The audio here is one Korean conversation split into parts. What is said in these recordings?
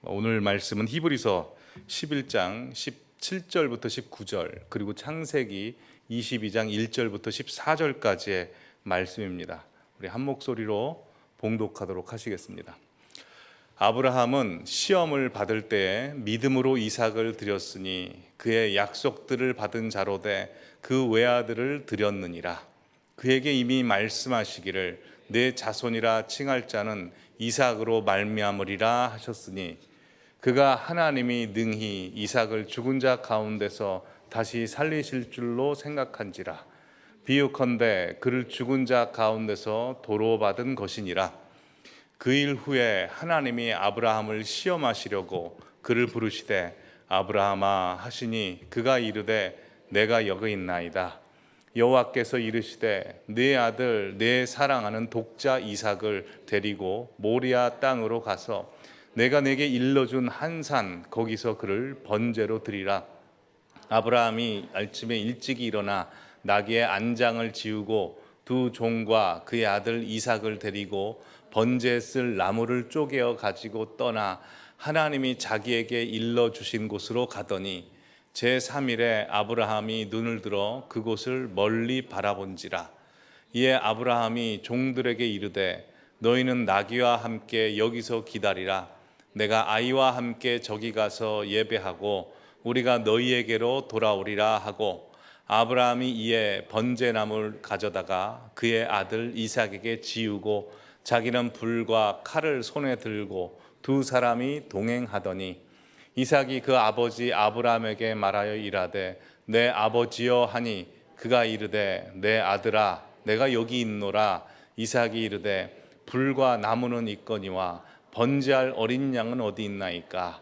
오늘 말씀은 히브리서 11장 17절부터 19절 그리고 창세기 22장 1절부터 14절까지의 말씀입니다. 우리 한 목소리로 봉독하도록 하시겠습니다. 아브라함은 시험을 받을 때에 믿음으로 이삭을 드렸으니 그의 약속들을 받은 자로 돼 그 외아들을 드렸느니라. 그에게 이미 말씀하시기를 내 자손이라 칭할 자는 이삭으로 말미암으리라 하셨으니 그가 하나님이 능히 이삭을 죽은 자 가운데서 다시 살리실 줄로 생각한지라. 비유컨대 그를 죽은 자 가운데서 도로 받은 것이니라. 그 일 후에 하나님이 아브라함을 시험하시려고 그를 부르시되 아브라함아 하시니 그가 이르되 내가 여기 있나이다. 여호와께서 이르시되 네 아들 내 사랑하는 독자 이삭을 데리고 모리아 땅으로 가서 내가 내게 일러준 한 산 거기서 그를 번제로 드리라. 아브라함이 아침에 일찍이 일어나 나귀의 안장을 지우고 두 종과 그의 아들 이삭을 데리고 번제에 쓸 나무를 쪼개어 가지고 떠나 하나님이 자기에게 일러주신 곳으로 가더니 제3일에 아브라함이 눈을 들어 그곳을 멀리 바라본지라. 이에 아브라함이 종들에게 이르되 너희는 나귀와 함께 여기서 기다리라. 내가 아이와 함께 저기 가서 예배하고 우리가 너희에게로 돌아오리라 하고 아브라함이 이에 번제나무를 가져다가 그의 아들 이삭에게 지우고 자기는 불과 칼을 손에 들고 두 사람이 동행하더니 이삭이 그 아버지 아브라함에게 말하여 이르되 내 아버지여 하니 그가 이르되 내 아들아 내가 여기 있노라. 이삭이 이르되 불과 나무는 있거니와 번제할 어린 양은 어디 있나이까.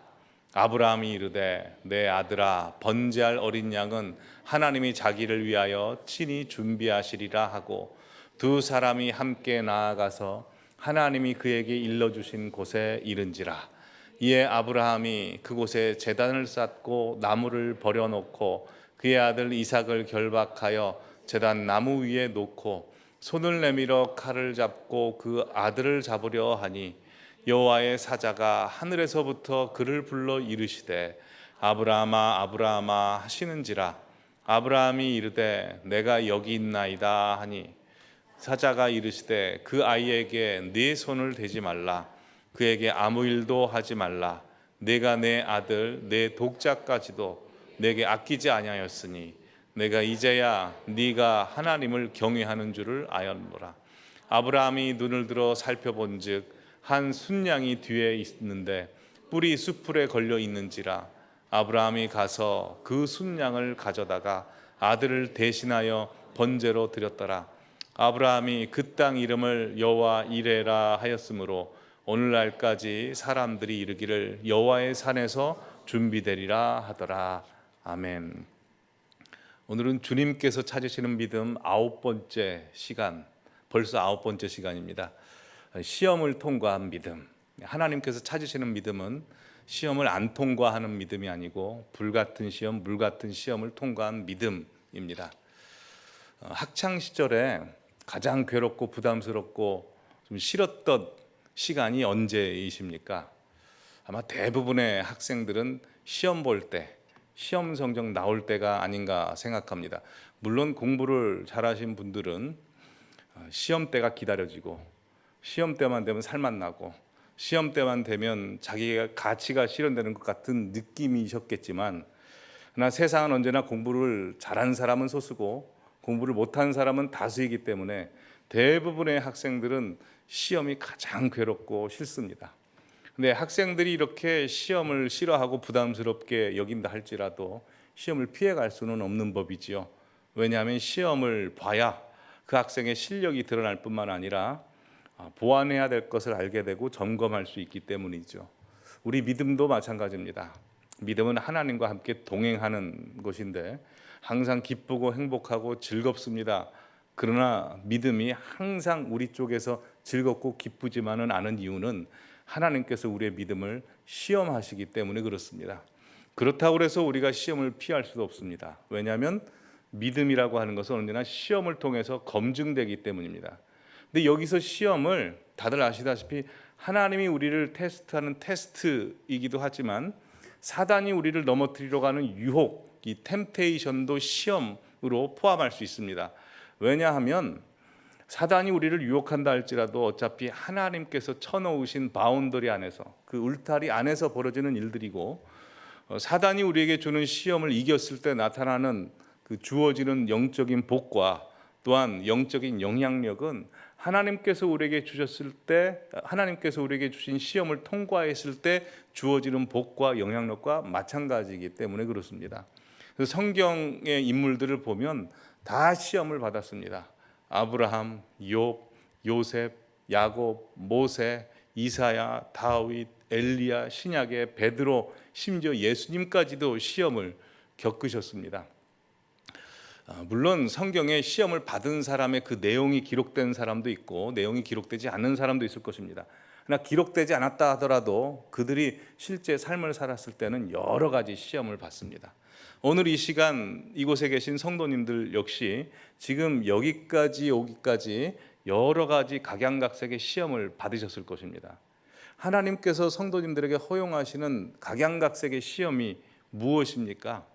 아브라함이 이르되 내 아들아 번제할 어린 양은 하나님이 자기를 위하여 친히 준비하시리라 하고 두 사람이 함께 나아가서 하나님이 그에게 일러주신 곳에 이른지라. 이에 아브라함이 그곳에 제단을 쌓고 나무를 버려놓고 그의 아들 이삭을 결박하여 제단 나무 위에 놓고 손을 내밀어 칼을 잡고 그 아들을 잡으려 하니 여호와의 사자가 하늘에서부터 그를 불러 이르시되 아브라함아 아브라함아 하시는지라. 아브라함이 이르되 내가 여기 있나이다 하니 사자가 이르시되 그 아이에게 네 손을 대지 말라. 그에게 아무 일도 하지 말라. 내가 내 아들 내 독자까지도 내게 아끼지 아니하였으니 내가 이제야 네가 하나님을 경외하는 줄을 아였노라. 아브라함이 눈을 들어 살펴본즉 한 순양이 뒤에 있는데 뿔이 숯불에 걸려 있는지라. 아브라함이 가서 그 순양을 가져다가 아들을 대신하여 번제로 드렸더라. 아브라함이 그 땅 이름을 여호와 이레라 하였으므로 오늘날까지 사람들이 이르기를 여호와의 산에서 준비되리라 하더라. 아멘. 오늘은 주님께서 찾으시는 믿음 9번째 시간, 벌써 9번째 시간입니다. 시험을 통과한 믿음. 하나님께서 찾으시는 믿음은 시험을 안 통과하는 믿음이 아니고 불같은 시험, 물같은 시험을 통과한 믿음입니다. 학창 시절에 가장 괴롭고 부담스럽고 좀 싫었던 시간이 언제이십니까? 아마 대부분의 학생들은 시험 볼 때, 시험 성적 나올 때가 아닌가 생각합니다. 물론 공부를 잘하신 분들은 시험 때가 기다려지고 시험 때만 되면 살만 나고 시험 때만 되면 자기가 가치가 실현되는 것 같은 느낌이셨겠지만 그러나 세상은 언제나 공부를 잘하는 사람은 소수고 공부를 못하는 사람은 다수이기 때문에 대부분의 학생들은 시험이 가장 괴롭고 싫습니다. 근데 학생들이 이렇게 시험을 싫어하고 부담스럽게 여긴다 할지라도 시험을 피해갈 수는 없는 법이지요. 왜냐하면 시험을 봐야 그 학생의 실력이 드러날 뿐만 아니라 보완해야 될 것을 알게 되고 점검할 수 있기 때문이죠. 우리 믿음도 마찬가지입니다. 믿음은 하나님과 함께 동행하는 것인데 항상 기쁘고 행복하고 즐겁습니다. 그러나 믿음이 항상 우리 쪽에서 즐겁고 기쁘지만은 않은 이유는 하나님께서 우리의 믿음을 시험하시기 때문에 그렇습니다. 그렇다고 해서 우리가 시험을 피할 수도 없습니다. 왜냐하면 믿음이라고 하는 것은 언제나 시험을 통해서 검증되기 때문입니다. 근데 여기서 시험을 다들 아시다시피 하나님이 우리를 테스트하는 테스트이기도 하지만 사단이 우리를 넘어뜨리려고 하는 유혹, 이 템테이션도 시험으로 포함할 수 있습니다. 왜냐하면 사단이 우리를 유혹한다 할지라도 어차피 하나님께서 쳐놓으신 바운더리 안에서, 그 울타리 안에서 벌어지는 일들이고, 사단이 우리에게 주는 시험을 이겼을 때 나타나는 그 주어지는 영적인 복과 또한 영적인 영향력은 하나님께서 우리에게 주셨을 때, 하나님께서 우리에게 주신 시험을 통과했을 때 주어지는 복과 영향력과 마찬가지이기 때문에 그렇습니다. 그래서 성경의 인물들을 보면 다 시험을 받았습니다. 아브라함, 욥, 요셉, 야곱, 모세, 이사야, 다윗, 엘리야, 신약의 베드로, 심지어 예수님까지도 시험을 겪으셨습니다. 물론 성경에 시험을 받은 사람의 그 내용이 기록된 사람도 있고 내용이 기록되지 않은 사람도 있을 것입니다. 그러나 기록되지 않았다 하더라도 그들이 실제 삶을 살았을 때는 여러 가지 시험을 받습니다. 오늘 이 시간 이곳에 계신 성도님들 역시 지금 여기까지 오기까지 여러 가지 각양각색의 시험을 받으셨을 것입니다. 하나님께서 성도님들에게 허용하시는 각양각색의 시험이 무엇입니까?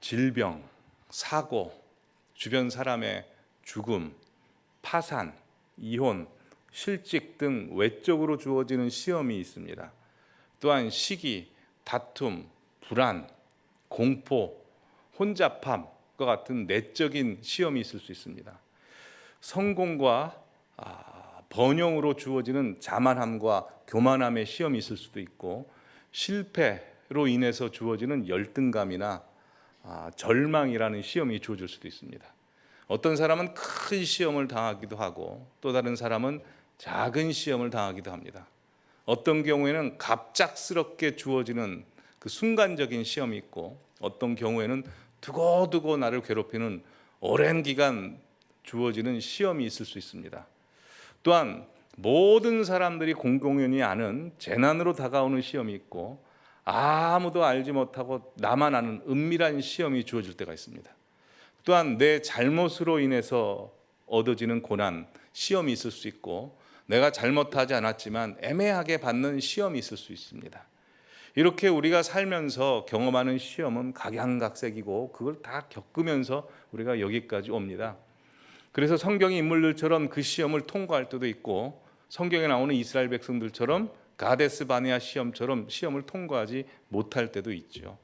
질병, 사고, 주변 사람의 죽음, 파산, 이혼, 실직 등 외적으로 주어지는 시험이 있습니다. 또한 시기, 다툼, 불안, 공포, 혼잡함과 같은 내적인 시험이 있을 수 있습니다. 성공과 번영으로 주어지는 자만함과 교만함의 시험이 있을 수도 있고, 실패로 인해서 주어지는 열등감이나 절망이라는 시험이 주어질 수도 있습니다. 어떤 사람은 큰 시험을 당하기도 하고 또 다른 사람은 작은 시험을 당하기도 합니다. 어떤 경우에는 갑작스럽게 주어지는 그 순간적인 시험이 있고 어떤 경우에는 두고두고 나를 괴롭히는 오랜 기간 주어지는 시험이 있을 수 있습니다. 또한 모든 사람들이 공공연히 아는 재난으로 다가오는 시험이 있고 아무도 알지 못하고 나만 아는 은밀한 시험이 주어질 때가 있습니다. 또한 내 잘못으로 인해서 얻어지는 고난, 시험이 있을 수 있고 내가 잘못하지 않았지만 애매하게 받는 시험이 있을 수 있습니다. 이렇게 우리가 살면서 경험하는 시험은 각양각색이고 그걸 다 겪으면서 우리가 여기까지 옵니다. 그래서 성경의 인물들처럼 그 시험을 통과할 때도 있고 성경에 나오는 이스라엘 백성들처럼 가데스 바네아 시험처럼 시험을 통과하지 못할 때도 있죠.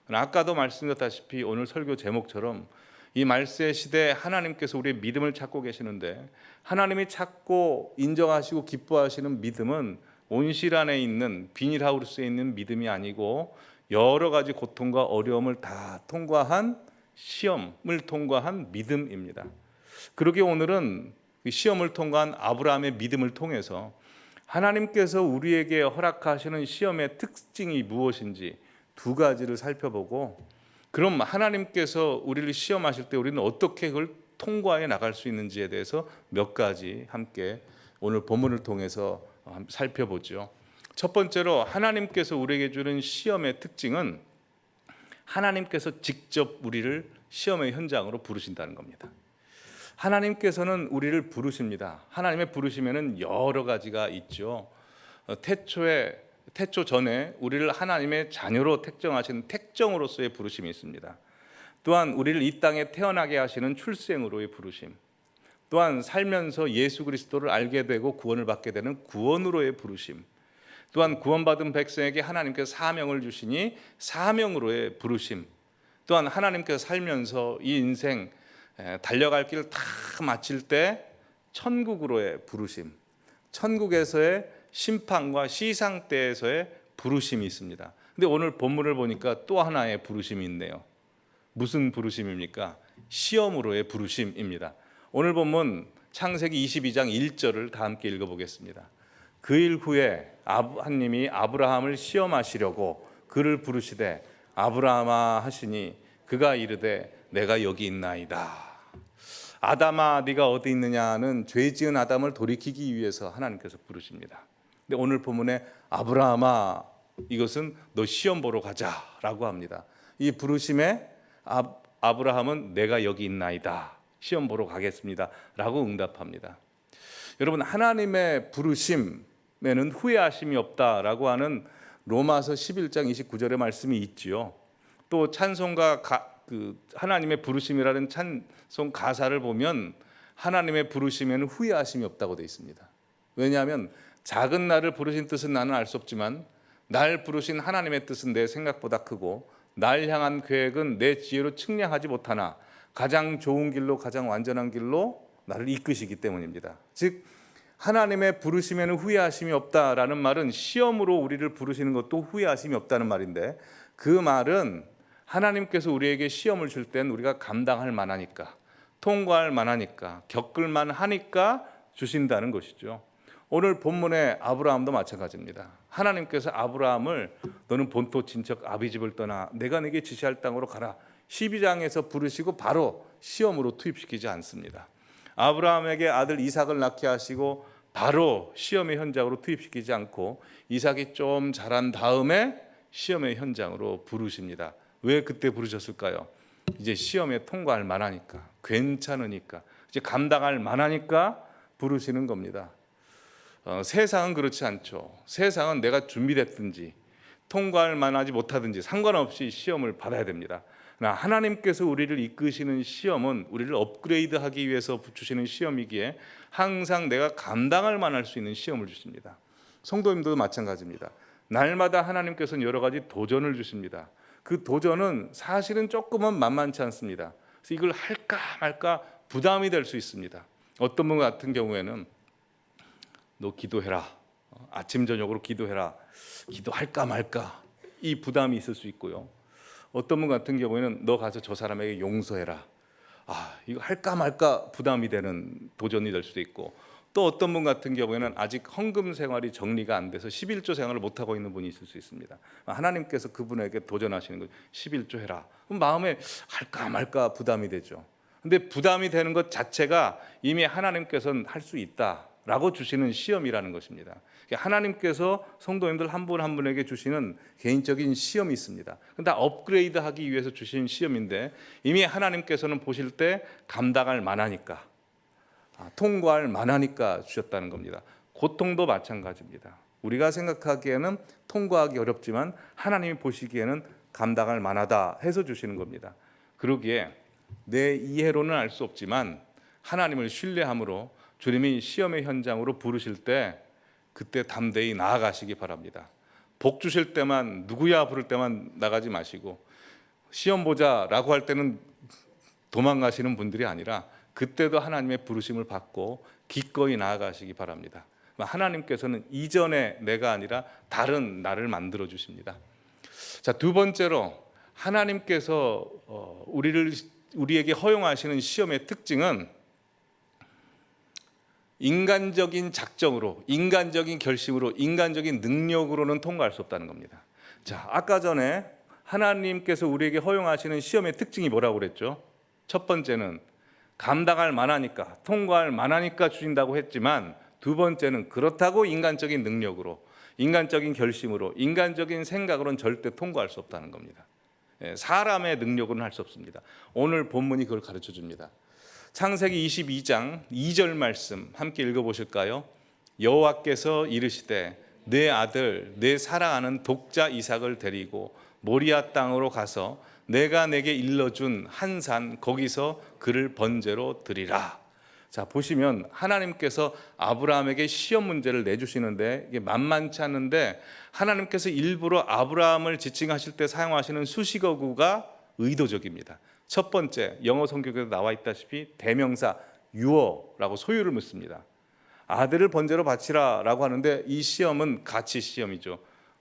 아까도 말씀드렸다시피 오늘 설교 제목처럼 이 말세 시대에 하나님께서 우리의 믿음을 찾고 계시는데 하나님이 찾고 인정하시고 기뻐하시는 믿음은 온실 안에 있는 비닐하우스에 있는 믿음이 아니고 여러 가지 고통과 어려움을 다 통과한 시험을 통과한 믿음입니다. 그러기에 오늘은 시험을 통과한 아브라함의 믿음을 통해서 하나님께서 우리에게 허락하시는 시험의 특징이 무엇인지 두 가지를 살펴보고 그럼 하나님께서 우리를 시험하실 때 우리는 어떻게 그걸 통과해 나갈 수 있는지에 대해서 몇 가지 함께 오늘 본문을 통해서 살펴보죠. 첫 번째로 하나님께서 우리에게 주는 시험의 특징은 하나님께서 직접 우리를 시험의 현장으로 부르신다는 겁니다. 하나님께서는 우리를 부르십니다. 하나님의 부르심에는 여러 가지가 있죠. 태초 전에 우리를 하나님의 자녀로 택정하신 택정으로서의 부르심이 있습니다. 또한 우리를 이 땅에 태어나게 하시는 출생으로의 부르심, 또한 살면서 예수 그리스도를 알게 되고 구원을 받게 되는 구원으로의 부르심, 또한 구원받은 백성에게 하나님께서 사명을 주시니 사명으로의 부르심, 또한 하나님께서 살면서 이 인생 달려갈 길을 다 마칠 때 천국으로의 부르심, 천국에서의 심판과 시상 때에서의 부르심이 있습니다. 근데 오늘 본문을 보니까 또 하나의 부르심이 있네요. 무슨 부르심입니까? 시험으로의 부르심입니다. 오늘 본문 창세기 22장 1절을 다 함께 읽어보겠습니다. 그 일 후에 하나님이 아브라함을 시험하시려고 그를 부르시되 아브라함아 하시니 그가 이르되 내가 여기 있나이다. 아담아 네가 어디 있느냐는 죄 지은 아담을 돌이키기 위해서 하나님께서 부르십니다. 근데 오늘 본문에 아브라함아 이것은 너 시험 보러 가자라고 합니다. 이 부르심에 아브라함은 내가 여기 있나이다. 시험 보러 가겠습니다 라고 응답합니다. 여러분, 하나님의 부르심에는 후회하심이 없다라고 하는 로마서 11장 29절의 말씀이 있지요. 또 찬송가 하나님의 부르심이라는 찬송 가사를 보면 하나님의 부르심에는 후회하심이 없다고 되어 있습니다. 왜냐하면 작은 나를 부르신 뜻은 나는 알 수 없지만 날 부르신 하나님의 뜻은 내 생각보다 크고 날 향한 계획은 내 지혜로 측량하지 못하나 가장 좋은 길로, 가장 완전한 길로 나를 이끄시기 때문입니다. 즉 하나님의 부르심에는 후회하심이 없다라는 말은 시험으로 우리를 부르시는 것도 후회하심이 없다는 말인데, 그 말은 하나님께서 우리에게 시험을 줄 땐 우리가 감당할 만하니까, 통과할 만하니까, 겪을 만하니까 주신다는 것이죠. 오늘 본문의 아브라함도 마찬가지입니다. 하나님께서 아브라함을 너는 본토 친척 아비집을 떠나 내가 네게 지시할 땅으로 가라 12장에서 부르시고 바로 시험으로 투입시키지 않습니다. 아브라함에게 아들 이삭을 낳게 하시고 바로 시험의 현장으로 투입시키지 않고 이삭이 좀 자란 다음에 시험의 현장으로 부르십니다. 왜 그때 부르셨을까요? 이제 시험에 통과할 만하니까, 괜찮으니까, 이제 감당할 만하니까 부르시는 겁니다. 세상은 그렇지 않죠. 세상은 내가 준비됐든지 통과할 만하지 못하든지 상관없이 시험을 받아야 됩니다. 하나님께서 우리를 이끄시는 시험은 우리를 업그레이드하기 위해서 주시는 시험이기에 항상 내가 감당할 만할 수 있는 시험을 주십니다. 성도님도 마찬가지입니다. 날마다 하나님께서는 여러 가지 도전을 주십니다. 그 도전은 사실은 조금은 만만치 않습니다. 그래서 이걸 할까 말까 부담이 될 수 있습니다. 어떤 분 같은 경우에는 너 기도해라, 아침 저녁으로 기도해라, 기도할까 말까 이 부담이 있을 수 있고요. 어떤 분 같은 경우에는 너 가서 저 사람에게 용서해라, 이거 할까 말까 부담이 되는 도전이 될 수도 있고, 또 어떤 분 같은 경우에는 아직 헌금 생활이 정리가 안 돼서 11조 생활을 못하고 있는 분이 있을 수 있습니다. 하나님께서 그분에게 도전하시는 거예요. 11조 해라. 그럼 마음에 할까 말까 부담이 되죠. 근데 부담이 되는 것 자체가 이미 하나님께서는 할 수 있다라고 주시는 시험이라는 것입니다. 하나님께서 성도님들 한 분 한 분에게 주시는 개인적인 시험이 있습니다. 다 업그레이드하기 위해서 주신 시험인데 이미 하나님께서는 보실 때 감당할 만하니까, 통과할 만하니까 주셨다는 겁니다. 고통도 마찬가지입니다. 우리가 생각하기에는 통과하기 어렵지만 하나님이 보시기에는 감당할 만하다 해서 주시는 겁니다. 그러기에 내 이해로는 알 수 없지만 하나님을 신뢰함으로 주님이 시험의 현장으로 부르실 때 그때 담대히 나아가시기 바랍니다. 복 주실 때만, 누구야 부를 때만 나가지 마시고, 시험 보자라고 할 때는 도망가시는 분들이 아니라 그때도 하나님의 부르심을 받고 기꺼이 나아가시기 바랍니다. 하나님께서는 이전의 내가 아니라 다른 나를 만들어 주십니다. 자, 두 번째로 하나님께서 우리에게 허용하시는 시험의 특징은 인간적인 작정으로, 인간적인 결심으로, 인간적인 능력으로는 통과할 수 없다는 겁니다. 자, 아까 전에 하나님께서 우리에게 허용하시는 시험의 특징이 뭐라고 그랬죠? 첫 번째는 감당할 만하니까, 통과할 만하니까 주신다고 했지만, 두 번째는 그렇다고 인간적인 능력으로, 인간적인 결심으로, 인간적인 생각으로는 절대 통과할 수 없다는 겁니다. 사람의 능력으로는 할 수 없습니다. 오늘 본문이 그걸 가르쳐 줍니다. 창세기 22장 2절 말씀 함께 읽어보실까요? 여호와께서 이르시되 내 아들 내 사랑하는 독자 이삭을 데리고 모리아 땅으로 가서 내가 내게 일러준 한 산 거기서 그를 번제로 드리라. 자, 보시면 하나님께서 아브라함에게 시험 문제를 내주시는데 이게 만만치 않은데 하나님께서 일부러 아브라함을 지칭하실 때 사용하시는 수식어구가 의도적입니다. 첫 번째, 영어 성경에도 나와 있다시피 대명사 유어라고 소유를 묻습니다. 아들을 번제로 바치라 라고 하는데 이 시험은 가치 시험이죠.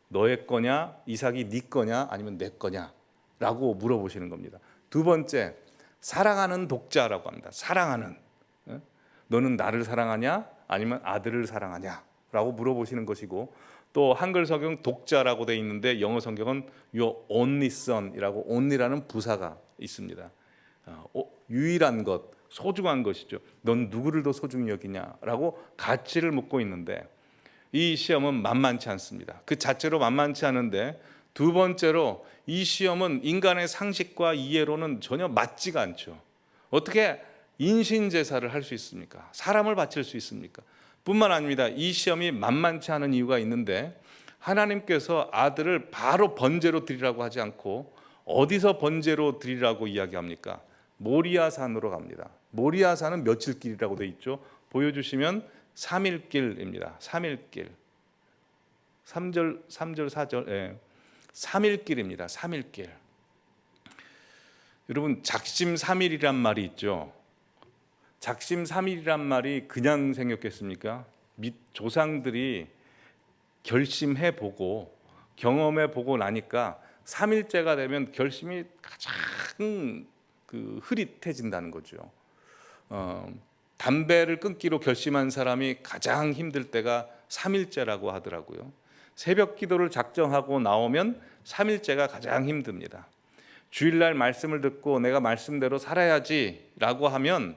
너의 거냐, 이삭이 네 거냐, 아니면 내 거냐 라고 물어보시는 겁니다. 두 번째, 사랑하는 독자라고 합니다. 사랑하는, 너는 나를 사랑하냐 아니면 아들을 사랑하냐 라고 물어보시는 것이고, 또 한글 성경 독자라고 되어 있는데 영어 성경은 your only son이라고 only라는 부사가 있습니다. 유일한 것, 소중한 것이죠. 넌 누구를 더 소중히 여기냐라고 가치를 묻고 있는데 이 시험은 만만치 않습니다. 그 자체로 만만치 않은데 두 번째로 이 시험은 인간의 상식과 이해로는 전혀 맞지가 않죠. 어떻게 인신제사를 할 수 있습니까? 사람을 바칠 수 있습니까? 뿐만 아닙니다. 이 시험이 만만치 않은 이유가 있는데 하나님께서 아들을 바로 번제로 드리라고 하지 않고 어디서 번제로 드리라고 이야기합니까? 모리아산으로 갑니다. 모리아산은 며칠 길이라고 돼 있죠? 보여주시면 3일 길입니다. 3일 길. 3절 4절. 예. 3일 길입니다. 3일 길. 여러분 작심 3일이란 말이 있죠. 작심 3일이란 말이 그냥 생겼겠습니까? 조상들이 결심해 보고 경험해 보고 나니까 3일째가 되면 결심이 가장 흐릿해진다는 거죠. 담배를 끊기로 결심한 사람이 가장 힘들 때가 3일째라고 하더라고요. 새벽 기도를 작정하고 나오면 3일째가 가장 힘듭니다. 주일날 말씀을 듣고 내가 말씀대로 살아야지라고 하면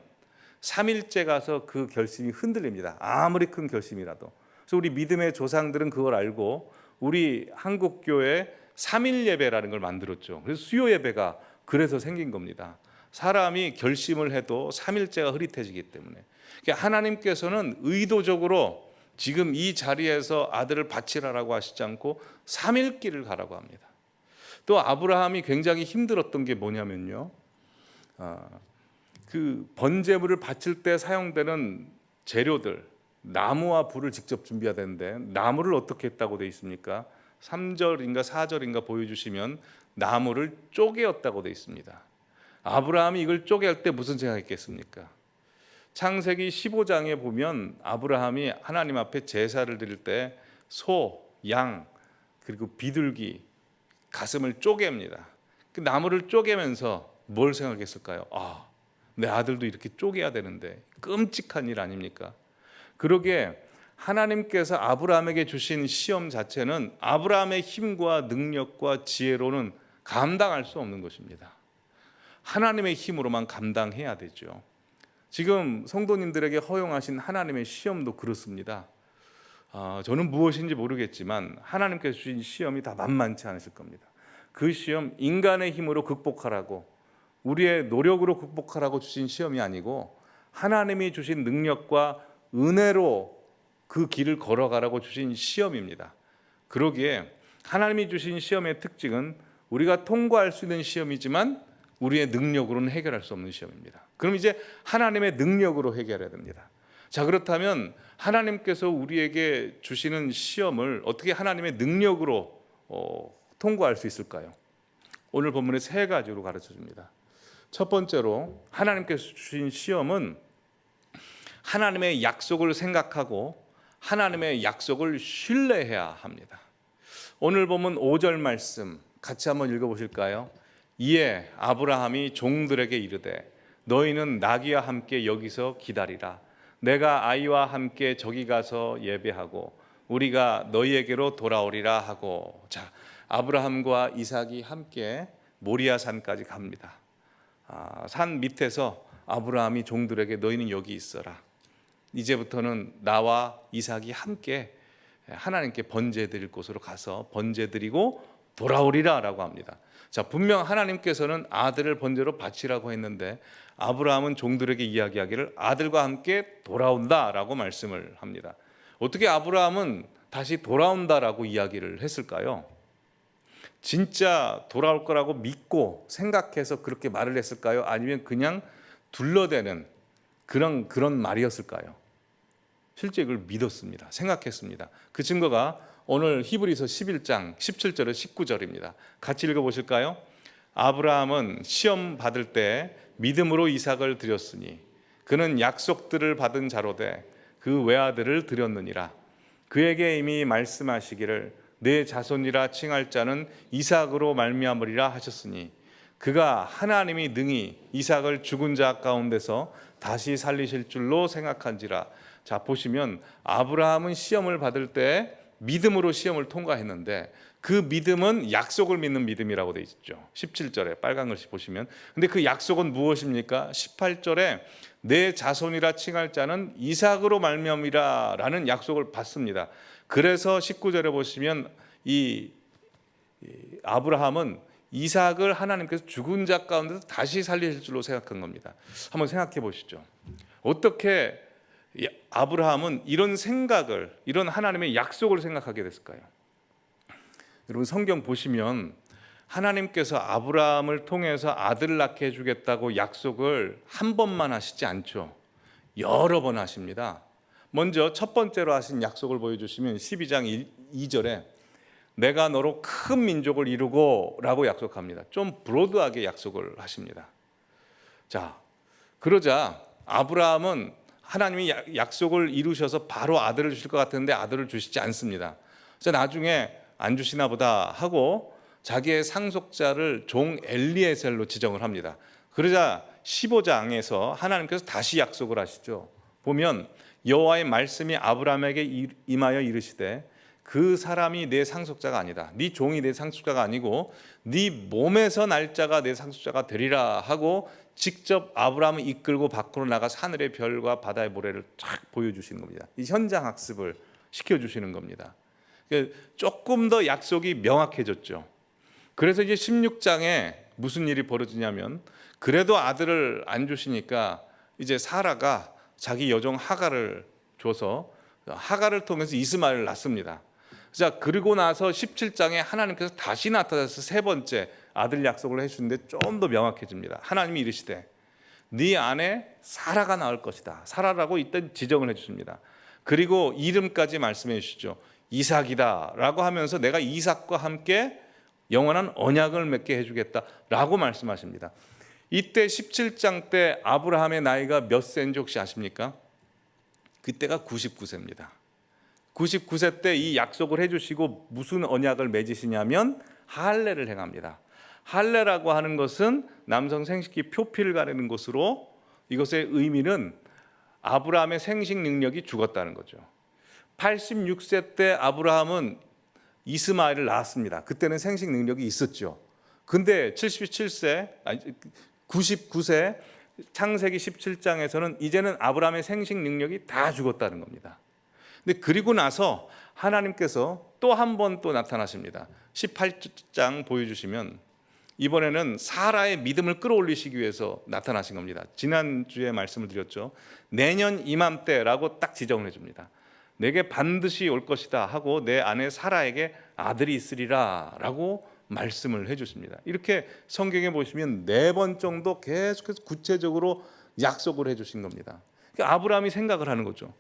3일째 가서 그 결심이 흔들립니다. 아무리 큰 결심이라도. 그래서 우리 믿음의 조상들은 그걸 알고 우리 한국교회 3일 예배라는 걸 만들었죠. 그래서 수요 예배가 그래서 생긴 겁니다. 사람이 결심을 해도 3일째가 흐릿해지기 때문에. 그러니까 하나님께서는 의도적으로 지금 이 자리에서 아들을 바치라라고 하시지 않고 3일 길을 가라고 합니다. 또 아브라함이 굉장히 힘들었던 게 뭐냐면요. 그 번제물을 바칠 때 사용되는 재료들, 나무와 불을 직접 준비해야 되는데 나무를 어떻게 했다고 돼 있습니까? 3절인가 4절인가 보여주시면 나무를 쪼개었다고 돼 있습니다. 아브라함이 이걸 쪼개할 때 무슨 생각했겠습니까? 창세기 15장에 보면 아브라함이 하나님 앞에 제사를 드릴 때 소, 양, 그리고 비둘기 가슴을 쪼갭니다. 그 나무를 쪼개면서 뭘 생각했을까요? 내 아들도 이렇게 쪼개야 되는데 끔찍한 일 아닙니까? 그러게 하나님께서 아브라함에게 주신 시험 자체는 아브라함의 힘과 능력과 지혜로는 감당할 수 없는 것입니다. 하나님의 힘으로만 감당해야 되죠. 지금 성도님들에게 허용하신 하나님의 시험도 그렇습니다. 저는 무엇인지 모르겠지만 하나님께서 주신 시험이 다 만만치 않으실 겁니다. 그 시험 인간의 힘으로 극복하라고 우리의 노력으로 극복하라고 주신 시험이 아니고 하나님이 주신 능력과 은혜로 그 길을 걸어가라고 주신 시험입니다. 그러기에 하나님이 주신 시험의 특징은 우리가 통과할 수 있는 시험이지만 우리의 능력으로는 해결할 수 없는 시험입니다. 그럼 이제 하나님의 능력으로 해결해야 됩니다. 자, 그렇다면 하나님께서 우리에게 주시는 시험을 어떻게 하나님의 능력으로 통과할 수 있을까요? 오늘 본문에 세 가지로 가르쳐 줍니다. 첫 번째로 하나님께서 주신 시험은 하나님의 약속을 생각하고 하나님의 약속을 신뢰해야 합니다. 오늘 본문 5절 말씀 같이 한번 읽어보실까요? 이에 아브라함이 종들에게 이르되 너희는 나귀와 함께 여기서 기다리라. 내가 아이와 함께 저기 가서 예배하고 우리가 너희에게로 돌아오리라 하고. 자, 아브라함과 이삭이 함께 모리아 산까지 갑니다. 산 밑에서 아브라함이 종들에게 너희는 여기 있어라. 이제부터는 나와 이삭이 함께 하나님께 번제 드릴 곳으로 가서 번제 드리고 돌아오리라 라고 합니다. 자, 분명 하나님께서는 아들을 번제로 바치라고 했는데 아브라함은 종들에게 이야기하기를 아들과 함께 돌아온다라고 말씀을 합니다. 어떻게 아브라함은 다시 돌아온다라고 이야기를 했을까요? 진짜 돌아올 거라고 믿고 생각해서 그렇게 말을 했을까요? 아니면 그냥 둘러대는 그런 말이었을까요? 실제 이걸 믿었습니다. 생각했습니다. 그 증거가 오늘 히브리서 11장 17절에 19절입니다. 같이 읽어보실까요? 아브라함은 시험 받을 때 믿음으로 이삭을 드렸으니 그는 약속들을 받은 자로되 그 외아들을 드렸느니라. 그에게 이미 말씀하시기를 내 자손이라 칭할 자는 이삭으로 말미암으리라 하셨으니 그가 하나님이 능히 이삭을 죽은 자 가운데서 다시 살리실 줄로 생각한지라. 자, 보시면 아브라함은 시험을 받을 때 믿음으로 시험을 통과했는데 그 믿음은 약속을 믿는 믿음이라고 되어 있죠. 17절에 빨간 글씨 보시면. 근데 그 약속은 무엇입니까? 18절에 내 자손이라 칭할 자는 이삭으로 말미암으리라 라는 약속을 받습니다. 그래서 19절에 보시면 이 아브라함은 이삭을 하나님께서 죽은 자 가운데서 다시 살리실 줄로 생각한 겁니다. 한번 생각해 보시죠. 어떻게 아브라함은 이런 생각을, 이런 하나님의 약속을 생각하게 됐을까요? 여러분 성경 보시면 하나님께서 아브라함을 통해서 아들을 낳게 해주겠다고 약속을 한 번만 하시지 않죠. 여러 번 하십니다. 먼저 첫 번째로 하신 약속을 보여주시면 12장 2절에 내가 너로 큰 민족을 이루고 라고 약속합니다. 좀 브로드하게 약속을 하십니다. 자, 그러자 아브라함은 하나님이 약속을 이루셔서 바로 아들을 주실 것 같은데 아들을 주시지 않습니다. 그래서 나중에 안 주시나 보다 하고 자기의 상속자를 종 엘리에셀로 지정을 합니다. 그러자 15장에서 하나님께서 다시 약속을 하시죠. 보면 여호와의 말씀이 아브라함에게 임하여 이르시되 그 사람이 내 상속자가 아니다. 네 종이 내 상속자가 아니고 네 몸에서 날 자가 내 상속자가 되리라 하고 직접 아브라함을 이끌고 밖으로 나가 하늘의 별과 바다의 모래를 쫙 보여주시는 겁니다. 이 현장 학습을 시켜주시는 겁니다. 조금 더 약속이 명확해졌죠. 그래서 이제 16장에 무슨 일이 벌어지냐면 그래도 아들을 안 주시니까 이제 사라가 자기 여종 하갈을 줘서 하갈을 통해서 이스마엘을 낳습니다. 자, 그리고 나서 17장에 하나님께서 다시 나타나서 세 번째 아들 약속을 해주는데 좀 더 명확해집니다. 하나님이 이르시되 네 안에 사라가 나올 것이다. 사라라고 일단 지정을 해주십니다. 그리고 이름까지 말씀해 주시죠. 이삭이다 라고 하면서 내가 이삭과 함께 영원한 언약을 맺게 해주겠다라고 말씀하십니다. 이때 17장 때 아브라함의 나이가 몇 세인지 혹시 아십니까? 그때가 99세입니다. 99세 때 이 약속을 해주시고 무슨 언약을 맺으시냐면 할례를 행합니다. 할례라고 하는 것은 남성 생식기 표피를 가리는 것으로 이것의 의미는 아브라함의 생식 능력이 죽었다는 거죠. 86세 때 아브라함은 이스마엘을 낳았습니다. 그때는 생식 능력이 있었죠. 근데 99세 창세기 17장에서는 이제는 아브라함의 생식 능력이 다 죽었다는 겁니다. 근데 그리고 나서 하나님께서 또 한 번 또 나타나십니다. 18장 보여주시면 이번에는 사라의 믿음을 끌어올리시기 위해서 나타나신 겁니다. 지난주에 말씀을 드렸죠. 내년 이맘때라고 딱 지정을 해줍니다. 내게 반드시 올 것이다 하고 내 아내 사라에게 아들이 있으리라 라고 말씀을 해주십니다. 이렇게 성경에 보시면 4번 정도 계속해서 구체적으로 약속을 해주신 겁니다. 아브라함이 생각을 하는 거죠.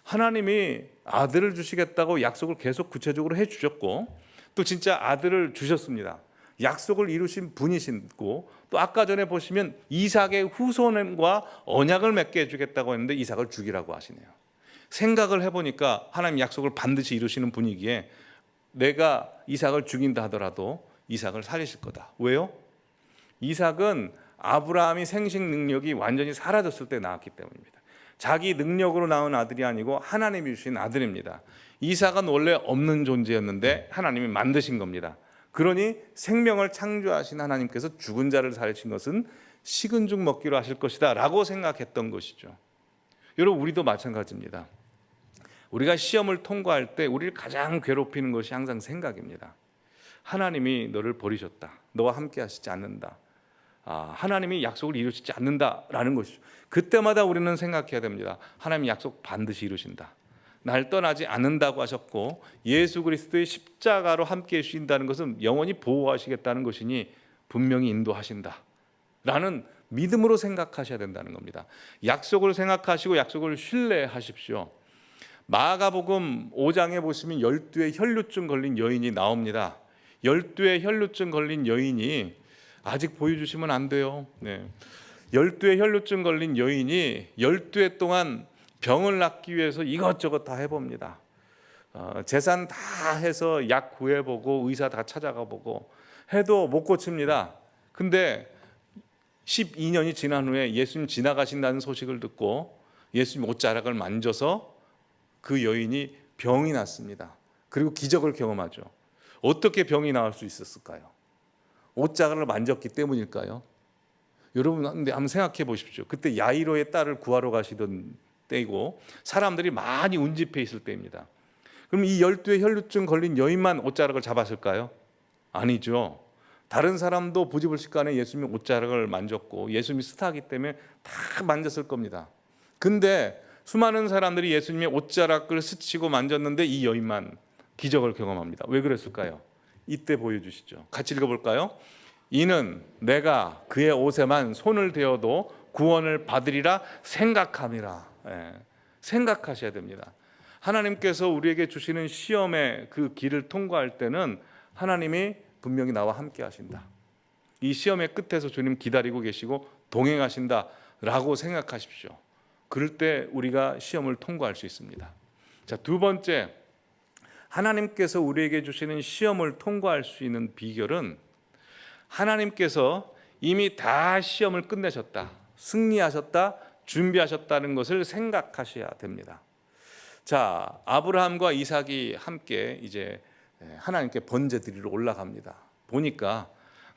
하나님이 아들을 주시겠다고 약속을 계속 구체적으로 해주셨고 또 진짜 아들을 주셨습니다. 약속을 이루신 분이시고 또 아까 전에 보시면 이삭의 후손과 언약을 맺게 해주겠다고 했는데 이삭을 죽이라고 하시네요. 생각을 해보니까 하나님 약속을 반드시 이루시는 분이기에 내가 이삭을 죽인다 하더라도 이삭을 살리실 거다. 왜요? 이삭은 아브라함이 생식 능력이 완전히 사라졌을 때 낳았기 때문입니다. 자기 능력으로 낳은 아들이 아니고 하나님이 주신 아들입니다. 이삭은 원래 없는 존재였는데 하나님이 만드신 겁니다. 그러니 생명을 창조하신 하나님께서 죽은 자를 살리신 것은 식은 죽 먹기로 하실 것이다 라고 생각했던 것이죠. 여러분 우리도 마찬가지입니다. 우리가 시험을 통과할 때 우리를 가장 괴롭히는 것이 항상 생각입니다. 하나님이 너를 버리셨다. 너와 함께 하시지 않는다. 하나님이 약속을 이루시지 않는다라는 것이죠. 그때마다 우리는 생각해야 됩니다. 하나님 약속 반드시 이루신다. 날 떠나지 않는다고 하셨고 예수 그리스도의 십자가로 함께 해주신다는 것은 영원히 보호하시겠다는 것이니 분명히 인도하신다 라는 믿음으로 생각하셔야 된다는 겁니다. 약속을 생각하시고 약속을 신뢰하십시오. 마가복음 5장에 보시면 12의 혈루증 걸린 여인이 나옵니다. 12의 혈루증 걸린 여인이 아직 보여주시면 안 돼요. 12의 혈루증 걸린 여인이 12회 동안 병을 낫기 위해서 이것저것 다 해봅니다. 재산 다 해서 약 구해보고 의사 다 찾아가 보고 해도 못 고칩니다. 근데 12년이 지난 후에 예수님 지나가신다는 소식을 듣고 예수님 옷자락을 만져서 그 여인이 병이 났습니다. 그리고 기적을 경험하죠. 어떻게 병이 나을 수 있었을까요? 옷자락을 만졌기 때문일까요? 여러분 한번 생각해 보십시오. 그때 야이로의 딸을 구하러 가시던 때이고 사람들이 많이 운집해 있을 때입니다. 그럼 이 12의 혈루증 걸린 여인만 옷자락을 잡았을까요? 아니죠. 다른 사람도 부지불식간에 예수님 옷자락을 만졌고 예수님이 스타이기 때문에 다 만졌을 겁니다. 근데 수많은 사람들이 예수님의 옷자락을 스치고 만졌는데 이 여인만 기적을 경험합니다. 왜 그랬을까요? 이때 보여주시죠. 같이 읽어볼까요? 이는 내가 그의 옷에만 손을 대어도 구원을 받으리라 생각함이라. 생각하셔야 됩니다. 하나님께서 우리에게 주시는 시험의 그 길을 통과할 때는 하나님이 분명히 나와 함께 하신다. 이 시험의 끝에서 주님 기다리고 계시고 동행하신다라고 생각하십시오. 그럴 때 우리가 시험을 통과할 수 있습니다. 자, 두 번째, 하나님께서 우리에게 주시는 시험을 통과할 수 있는 비결은 하나님께서 이미 다 시험을 끝내셨다, 승리하셨다, 준비하셨다는 것을 생각하셔야 됩니다. 자, 아브라함과 이삭이 함께 이제 하나님께 번제 드리러 올라갑니다. 보니까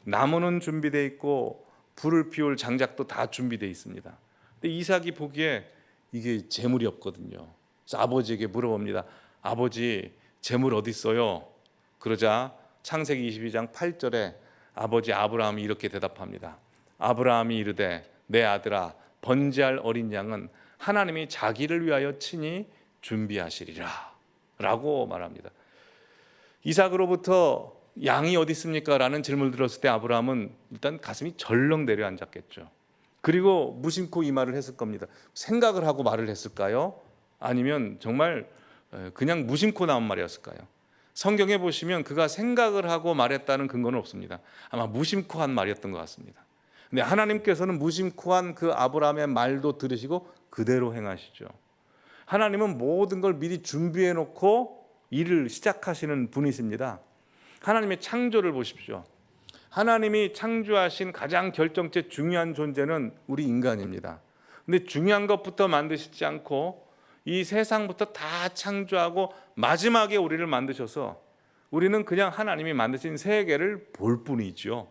나무는 준비되어 있고 불을 피울 장작도 다 준비되어 있습니다. 근데 이삭이 보기에 이게 재물이 없거든요. 그래서 아버지에게 물어봅니다. 아버지, 재물 어디 있어요? 그러자 창세기 22장 8절에 아버지 아브라함이 이렇게 대답합니다. 아브라함이 이르되 내 아들아, 번제할 어린 양은 하나님이 자기를 위하여 친히 준비하시리라 라고 말합니다. 이삭으로부터 양이 어디 있습니까? 라는 질문을 들었을 때 아브라함은 일단 가슴이 절렁 내려앉았겠죠. 그리고 무심코 이 말을 했을 겁니다. 생각을 하고 말을 했을까요? 아니면 정말 그냥 무심코 나온 말이었을까요? 성경에 보시면 그가 생각을 하고 말했다는 근거는 없습니다. 아마 무심코 한 말이었던 것 같습니다. 근데 하나님께서는 무심코 한 그 아브라함의 말도 들으시고 그대로 행하시죠. 하나님은 모든 걸 미리 준비해 놓고 일을 시작하시는 분이십니다. 하나님의 창조를 보십시오. 하나님이 창조하신 가장 결정체 중요한 존재는 우리 인간입니다. 근데 중요한 것부터 만드시지 않고 이 세상부터 다 창조하고 마지막에 우리를 만드셔서 우리는 그냥 하나님이 만드신 세계를 볼 뿐이죠.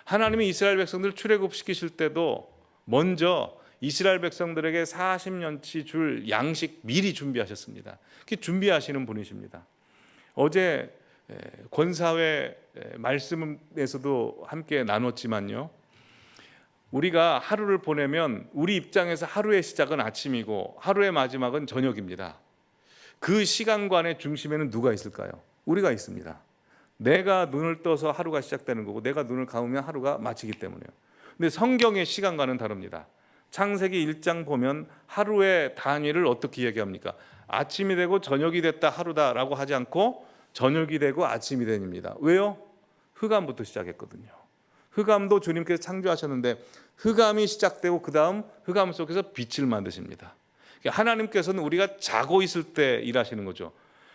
하나님이 이스라엘 백성들을 출애굽시키실 때도 먼저 이스라엘 백성들에게 40년치 줄 양식 미리 준비하셨습니다. 그게 준비하시는 분이십니다. 어제 권사회 말씀에서도 함께 나눴지만요, 우리가 하루를 보내면 우리 입장에서 하루의 시작은 아침이고 하루의 마지막은 저녁입니다. 그 시간관의 중심에는 누가 있을까요? 우리가 있습니다. 내가 눈을 떠서 하루가 시작되는 거고 내가 눈을 감으면 하루가 마치기 때문에요. 근데 성경의 시간과는 다릅니다. 창세기 1장 보면 하루의 단위를 어떻게 얘기합니까? 아침이 되고 저녁이 됐다 하루다라고 하지 않고 저녁이 되고 아침이 된입니다. 왜요? 흑암부터 시작했거든요. 흑암도 주님께서 창조하셨는데 흑암이 시작되고 그 다음 흑암 속에서 빛을 만드십니다. 하나님께서는 우리가 자고 있을 때 일하시는 거죠.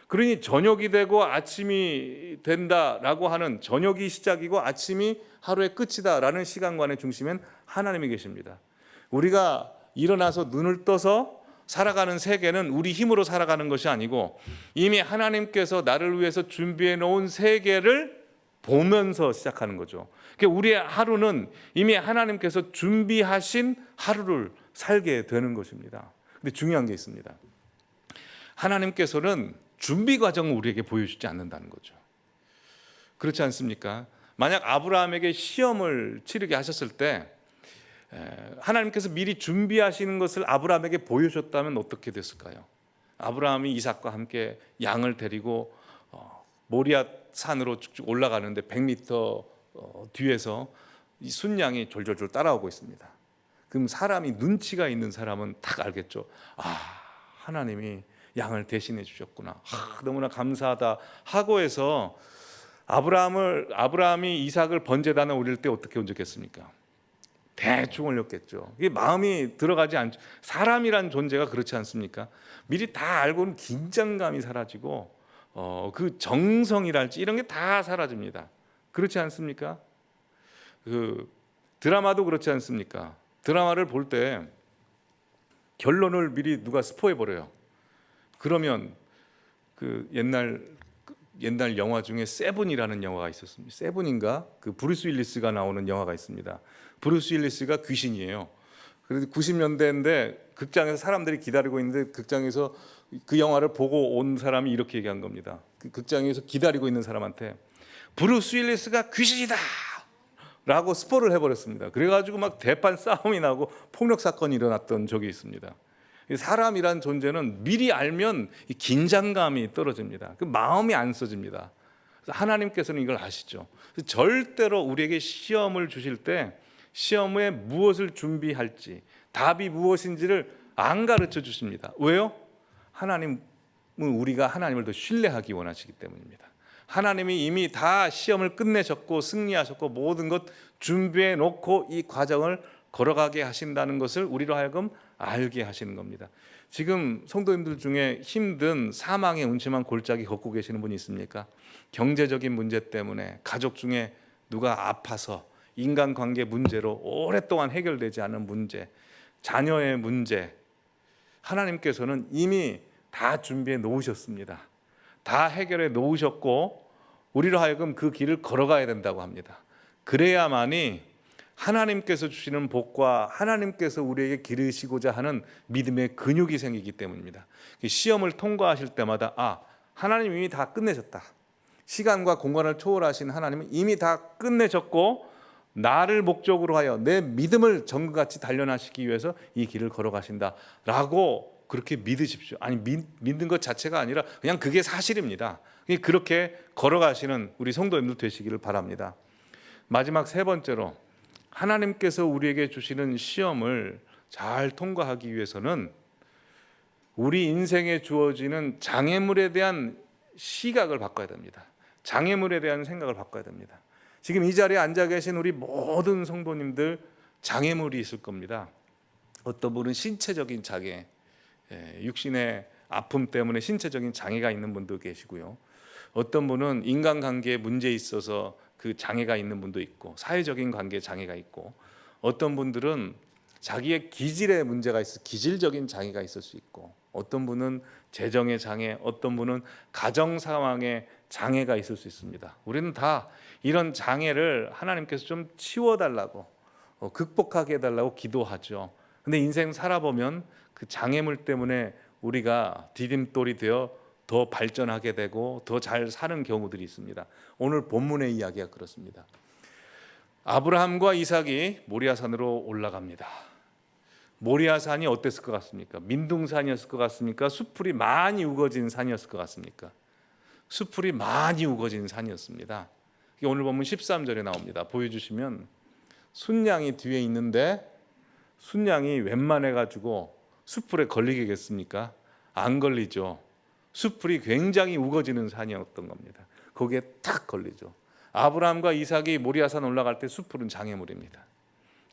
그러니 저녁이 되고 아침이 된다라고 하는, 저녁이 시작이고 아침이 하루의 끝이다라는 시간관의 중심엔 하나님이 계십니다. 우리가 일어나서 눈을 떠서 살아가는 세계는 우리 힘으로 살아가는 것이 아니고 이미 하나님께서 나를 위해서 준비해 놓은 세계를 보면서 시작하는 거죠. 그러니까 우리의 하루는 이미 하나님께서 준비하신 하루를 살게 되는 것입니다. 근데 중요한 게 있습니다. 하나님께서는 준비 과정을 우리에게 보여주지 않는다는 거죠. 그렇지 않습니까? 만약 아브라함에게 시험을 치르게 하셨을 때 하나님께서 미리 준비하시는 것을 아브라함에게 보여줬다면 어떻게 됐을까요? 아브라함이 이삭과 함께 양을 데리고 모리아 산으로 쭉쭉 올라가는데 100m 뒤에서 이 순양이 졸졸졸 따라오고 있습니다. 그럼 사람이 눈치가 있는 사람은 딱 알겠죠. 하나님이 양을 대신해 주셨구나. 너무나 감사하다 하고 해서 아브라함이 이삭을 번제단에 올릴 때 어떻게 온적했습니까? 대충 올렸겠죠. 이게 마음이 들어가지 않죠. 사람이란 존재가 그렇지 않습니까? 미리 다 알고는 긴장감이 사라지고 그 정성이랄지 이런 게 다 사라집니다. 그렇지 않습니까? 그 드라마도 그렇지 않습니까? 드라마를 볼 때 결론을 미리 누가 스포해 버려요. 그러면 그 옛날 영화 중에 세븐이라는 영화가 있었습니다. 세븐인가? 그 브루스 윌리스가 나오는 영화가 있습니다. 브루스 윌리스가 귀신이에요. 그래서 90년대인데 극장에서 사람들이 기다리고 있는데 극장에서 그 영화를 보고 온 사람이 이렇게 얘기한 겁니다. 그 극장에서 기다리고 있는 사람한테 브루스 윌리스가 귀신이다! 라고 스포를 해버렸습니다. 그래가지고 막 대판 싸움이 나고 폭력 사건이 일어났던 적이 있습니다. 사람이란 존재는 미리 알면 이 긴장감이 떨어집니다. 그 마음이 안 써집니다. 그래서 하나님께서는 이걸 아시죠. 그래서 절대로 우리에게 시험을 주실 때 시험 후에 무엇을 준비할지, 답이 무엇인지를 안 가르쳐 주십니다. 왜요? 하나님은 우리가 하나님을 더 신뢰하기 원하시기 때문입니다. 하나님이 이미 다 시험을 끝내셨고 승리하셨고 모든 것 준비해 놓고 이 과정을 걸어가게 하신다는 것을 우리로 하여금 알게 하시는 겁니다. 지금 성도님들 중에 힘든 사망의 음침한 골짜기 걷고 계시는 분이 있습니까? 경제적인 문제 때문에 가족 중에 누가 아파서 인간관계 문제로 오랫동안 해결되지 않은 문제, 자녀의 문제, 하나님께서는 이미 다 준비해 놓으셨습니다. 다 해결해 놓으셨고 우리로 하여금 그 길을 걸어가야 된다고 합니다. 그래야만이 하나님께서 주시는 복과 하나님께서 우리에게 기르시고자 하는 믿음의 근육이 생기기 때문입니다. 시험을 통과하실 때마다 하나님 이미 다 끝내셨다. 시간과 공간을 초월하신 하나님은 이미 다 끝내셨고 나를 목적으로 하여 내 믿음을 정금같이 단련하시기 위해서 이 길을 걸어가신다라고 그렇게 믿으십시오. 아니 믿는 것 자체가 아니라 그냥 그게 사실입니다. 그렇게 걸어가시는 우리 성도님들 되시기를 바랍니다. 마지막 세 번째로 하나님께서 우리에게 주시는 시험을 잘 통과하기 위해서는 우리 인생에 주어지는 장애물에 대한 시각을 바꿔야 됩니다. 장애물에 대한 생각을 바꿔야 됩니다. 지금 이 자리에 앉아 계신 우리 모든 성도님들 장애물이 있을 겁니다. 어떤 분은 신체적인 장애, 육신의 아픔 때문에 신체적인 장애가 있는 분도 계시고요. 어떤 분은 인간관계에 문제 있어서 그 장애가 있는 분도 있고 사회적인 관계에 장애가 있고 어떤 분들은 자기의 기질에 문제가 있어 기질적인 장애가 있을 수 있고 어떤 분은 재정의 장애, 어떤 분은 가정 상황에 장애가 있을 수 있습니다. 우리는 다 이런 장애를 하나님께서 좀 치워달라고 극복하게 해달라고 기도하죠. 근데 인생 살아보면 그 장애물 때문에 우리가 디딤돌이 되어 더 발전하게 되고 더 잘 사는 경우들이 있습니다. 오늘 본문의 이야기가 그렇습니다. 아브라함과 이삭이 모리아산으로 올라갑니다. 모리아산이 어땠을 것 같습니까? 민둥산이었을 것 같습니까? 수풀이 많이 우거진 산이었을 것 같습니까? 수풀이 많이 우거진 산이었습니다. 오늘 본문 13절에 나옵니다. 보여주시면 순양이 뒤에 있는데 순양이 웬만해가지고 수풀에 걸리겠습니까? 안 걸리죠. 수풀이 굉장히 우거지는 산이었던 겁니다. 거기에 탁 걸리죠. 아브라함과 이삭이 모리아산 올라갈 때 수풀은 장애물입니다.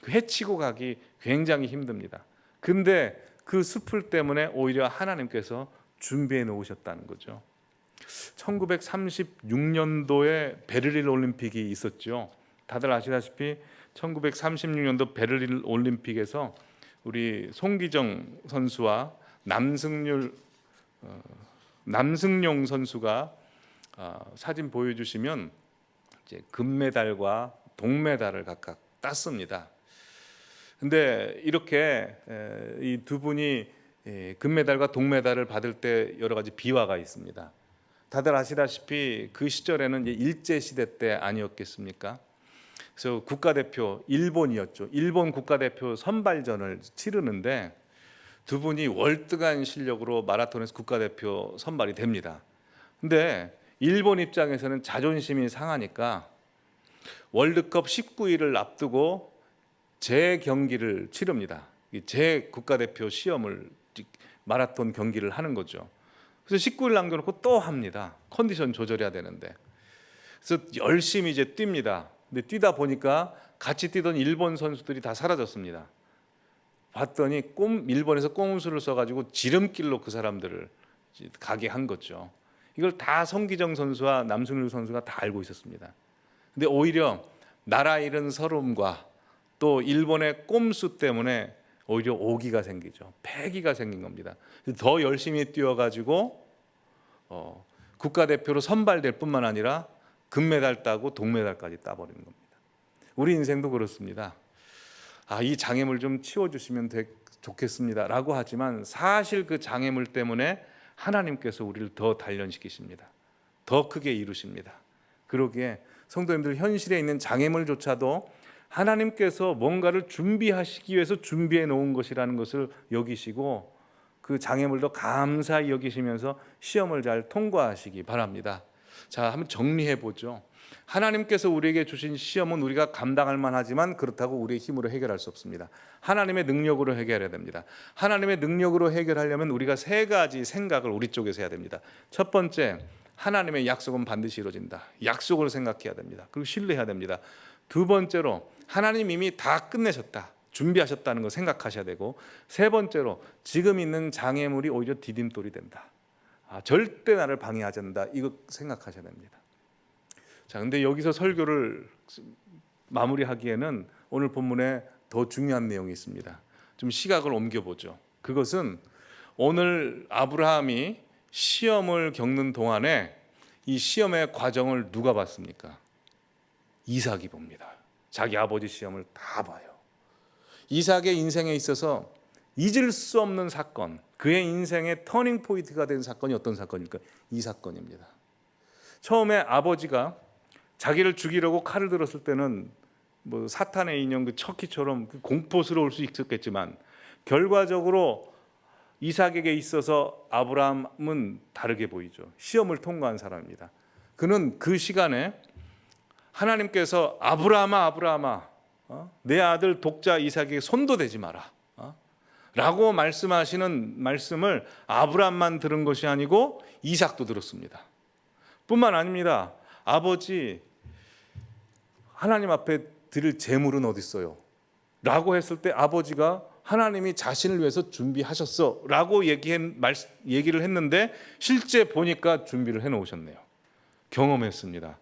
헤치고 가기 굉장히 힘듭니다. 근데 그 수풀 때문에 오히려 하나님께서 준비해 놓으셨다는 거죠. 1936년도에 베를린 올림픽이 있었죠. 다들 아시다시피 1936년도 베를린 올림픽에서 우리 송기정 선수와 남승용 선수가 사진 보여주시면 이제 금메달과 동메달을 각각 땄습니다. 근데 이렇게 이 두 분이 금메달과 동메달을 받을 때 여러 가지 비화가 있습니다. 다들 아시다시피 그 시절에는 일제 시대 때 아니었겠습니까? 그래서 국가대표 일본이었죠. 일본 국가대표 선발전을 치르는데 두 분이 월등한 실력으로 마라톤에서 국가대표 선발이 됩니다. 근데 일본 입장에서는 자존심이 상하니까 월드컵 19일을 앞두고 재경기를 치릅니다. 재국가대표 시험을 마라톤 경기를 하는 거죠. 그래서 19일 남겨놓고 또 합니다. 컨디션 조절해야 되는데. 그래서 열심히 이제 뜁니다. 근데 뛰다 보니까 같이 뛰던 일본 선수들이 다 사라졌습니다. 봤더니 일본에서 꼼수를 써가지고 지름길로 그 사람들을 가게 한 거죠. 이걸 다 송기정 선수와 남승률 선수가 다 알고 있었습니다. 근데 오히려 나라 잃은 서름과 또 일본의 꼼수 때문에 오히려 오기가 생기죠. 패기가 생긴 겁니다. 더 열심히 뛰어가지고 국가대표로 선발될 뿐만 아니라 금메달 따고 동메달까지 따버리는 겁니다. 우리 인생도 그렇습니다. 이 장애물 좀 치워주시면 좋겠습니다 라고 하지만 사실 그 장애물 때문에 하나님께서 우리를 더 단련시키십니다. 더 크게 이루십니다. 그러기에 성도님들 현실에 있는 장애물조차도 하나님께서 뭔가를 준비하시기 위해서 준비해 놓은 것이라는 것을 여기시고 그 장애물도 감사히 여기시면서 시험을 잘 통과하시기 바랍니다. 자, 한번 정리해 보죠. 하나님께서 우리에게 주신 시험은 우리가 감당할 만하지만 그렇다고 우리의 힘으로 해결할 수 없습니다. 하나님의 능력으로 해결해야 됩니다. 하나님의 능력으로 해결하려면 우리가 세 가지 생각을 우리 쪽에서 해야 됩니다. 첫 번째, 하나님의 약속은 반드시 이루어진다. 약속을 생각해야 됩니다. 그리고 신뢰해야 됩니다. 두 번째로, 하나님 이미 다 끝내셨다, 준비하셨다는 거 생각하셔야 되고, 세 번째로, 지금 있는 장애물이 오히려 디딤돌이 된다. 절대 나를 방해하지 않는다. 이거 생각하셔야 됩니다. 자, 근데 여기서 설교를 마무리하기에는 오늘 본문에 더 중요한 내용이 있습니다. 좀 시각을 옮겨보죠. 그것은 오늘 아브라함이 시험을 겪는 동안에 이 시험의 과정을 누가 봤습니까? 이삭이 봅니다. 자기 아버지 시험을 다 봐요. 이삭의 인생에 있어서 잊을 수 없는 사건, 그의 인생의 터닝 포인트가 된 사건이 어떤 사건일까? 이 사건입니다. 처음에 아버지가 자기를 죽이려고 칼을 들었을 때는 뭐 사탄의 인형 그 척키처럼 공포스러울 수 있었겠지만, 결과적으로 이삭에게 있어서 아브라함은 다르게 보이죠. 시험을 통과한 사람입니다. 그는 그 시간에 하나님께서 아브라함아, 아브라함아, 내 아들 독자 이삭에게 손도 대지 마라, 라고 말씀하시는 말씀을 아브라함만 들은 것이 아니고 이삭도 들었습니다. 뿐만 아닙니다. 아버지, 하나님 앞에 드릴 재물은 어디 있어요? 라고 했을 때 아버지가 하나님이 자신을 위해서 준비하셨어 라고 얘기를 했는데, 실제 보니까 준비를 해놓으셨네요. 경험했습니다.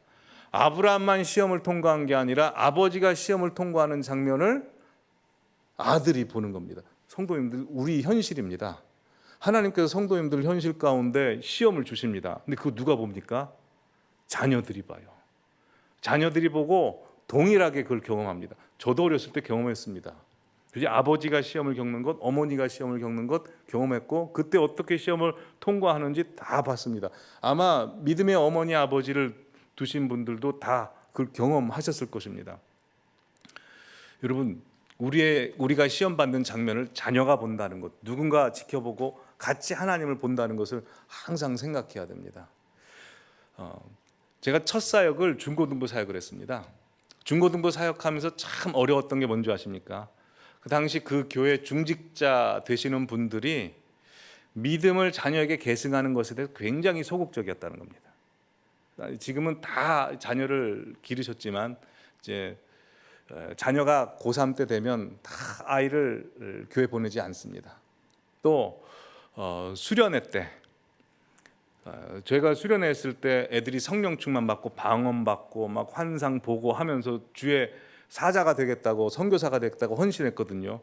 아브라함만 시험을 통과한 게 아니라 아버지가 시험을 통과하는 장면을 아들이 보는 겁니다. 성도님들, 우리 현실입니다. 하나님께서 성도님들 현실 가운데 시험을 주십니다. 근데 그거 누가 봅니까? 자녀들이 봐요. 자녀들이 보고 동일하게 그걸 경험합니다. 저도 어렸을 때 경험했습니다. 아버지가 시험을 겪는 것, 어머니가 시험을 겪는 것 경험했고, 그때 어떻게 시험을 통과하는지 다 봤습니다. 아마 믿음의 어머니 아버지를 두신 분들도 다 그걸 경험하셨을 것입니다. 여러분, 우리가 시험 받는 장면을 자녀가 본다는 것, 누군가 지켜보고 같이 하나님을 본다는 것을 항상 생각해야 됩니다. 제가 첫 사역을 중고등부 사역을 했습니다. 중고등부 사역하면서 참 어려웠던 게 뭔지 아십니까? 그 당시 그 교회 중직자 되시는 분들이 믿음을 자녀에게 계승하는 것에 대해서 굉장히 소극적이었다는 겁니다. 지금은 다 자녀를 기르셨지만 이제 자녀가 고3 때 되면 다 아이를 교회 보내지 않습니다. 또 수련회 때, 제가 수련회 했을 때 애들이 성령 충만 받고 방언 받고 막 환상 보고 하면서 주의 사자가 되겠다고, 선교사가 되겠다고 헌신했거든요.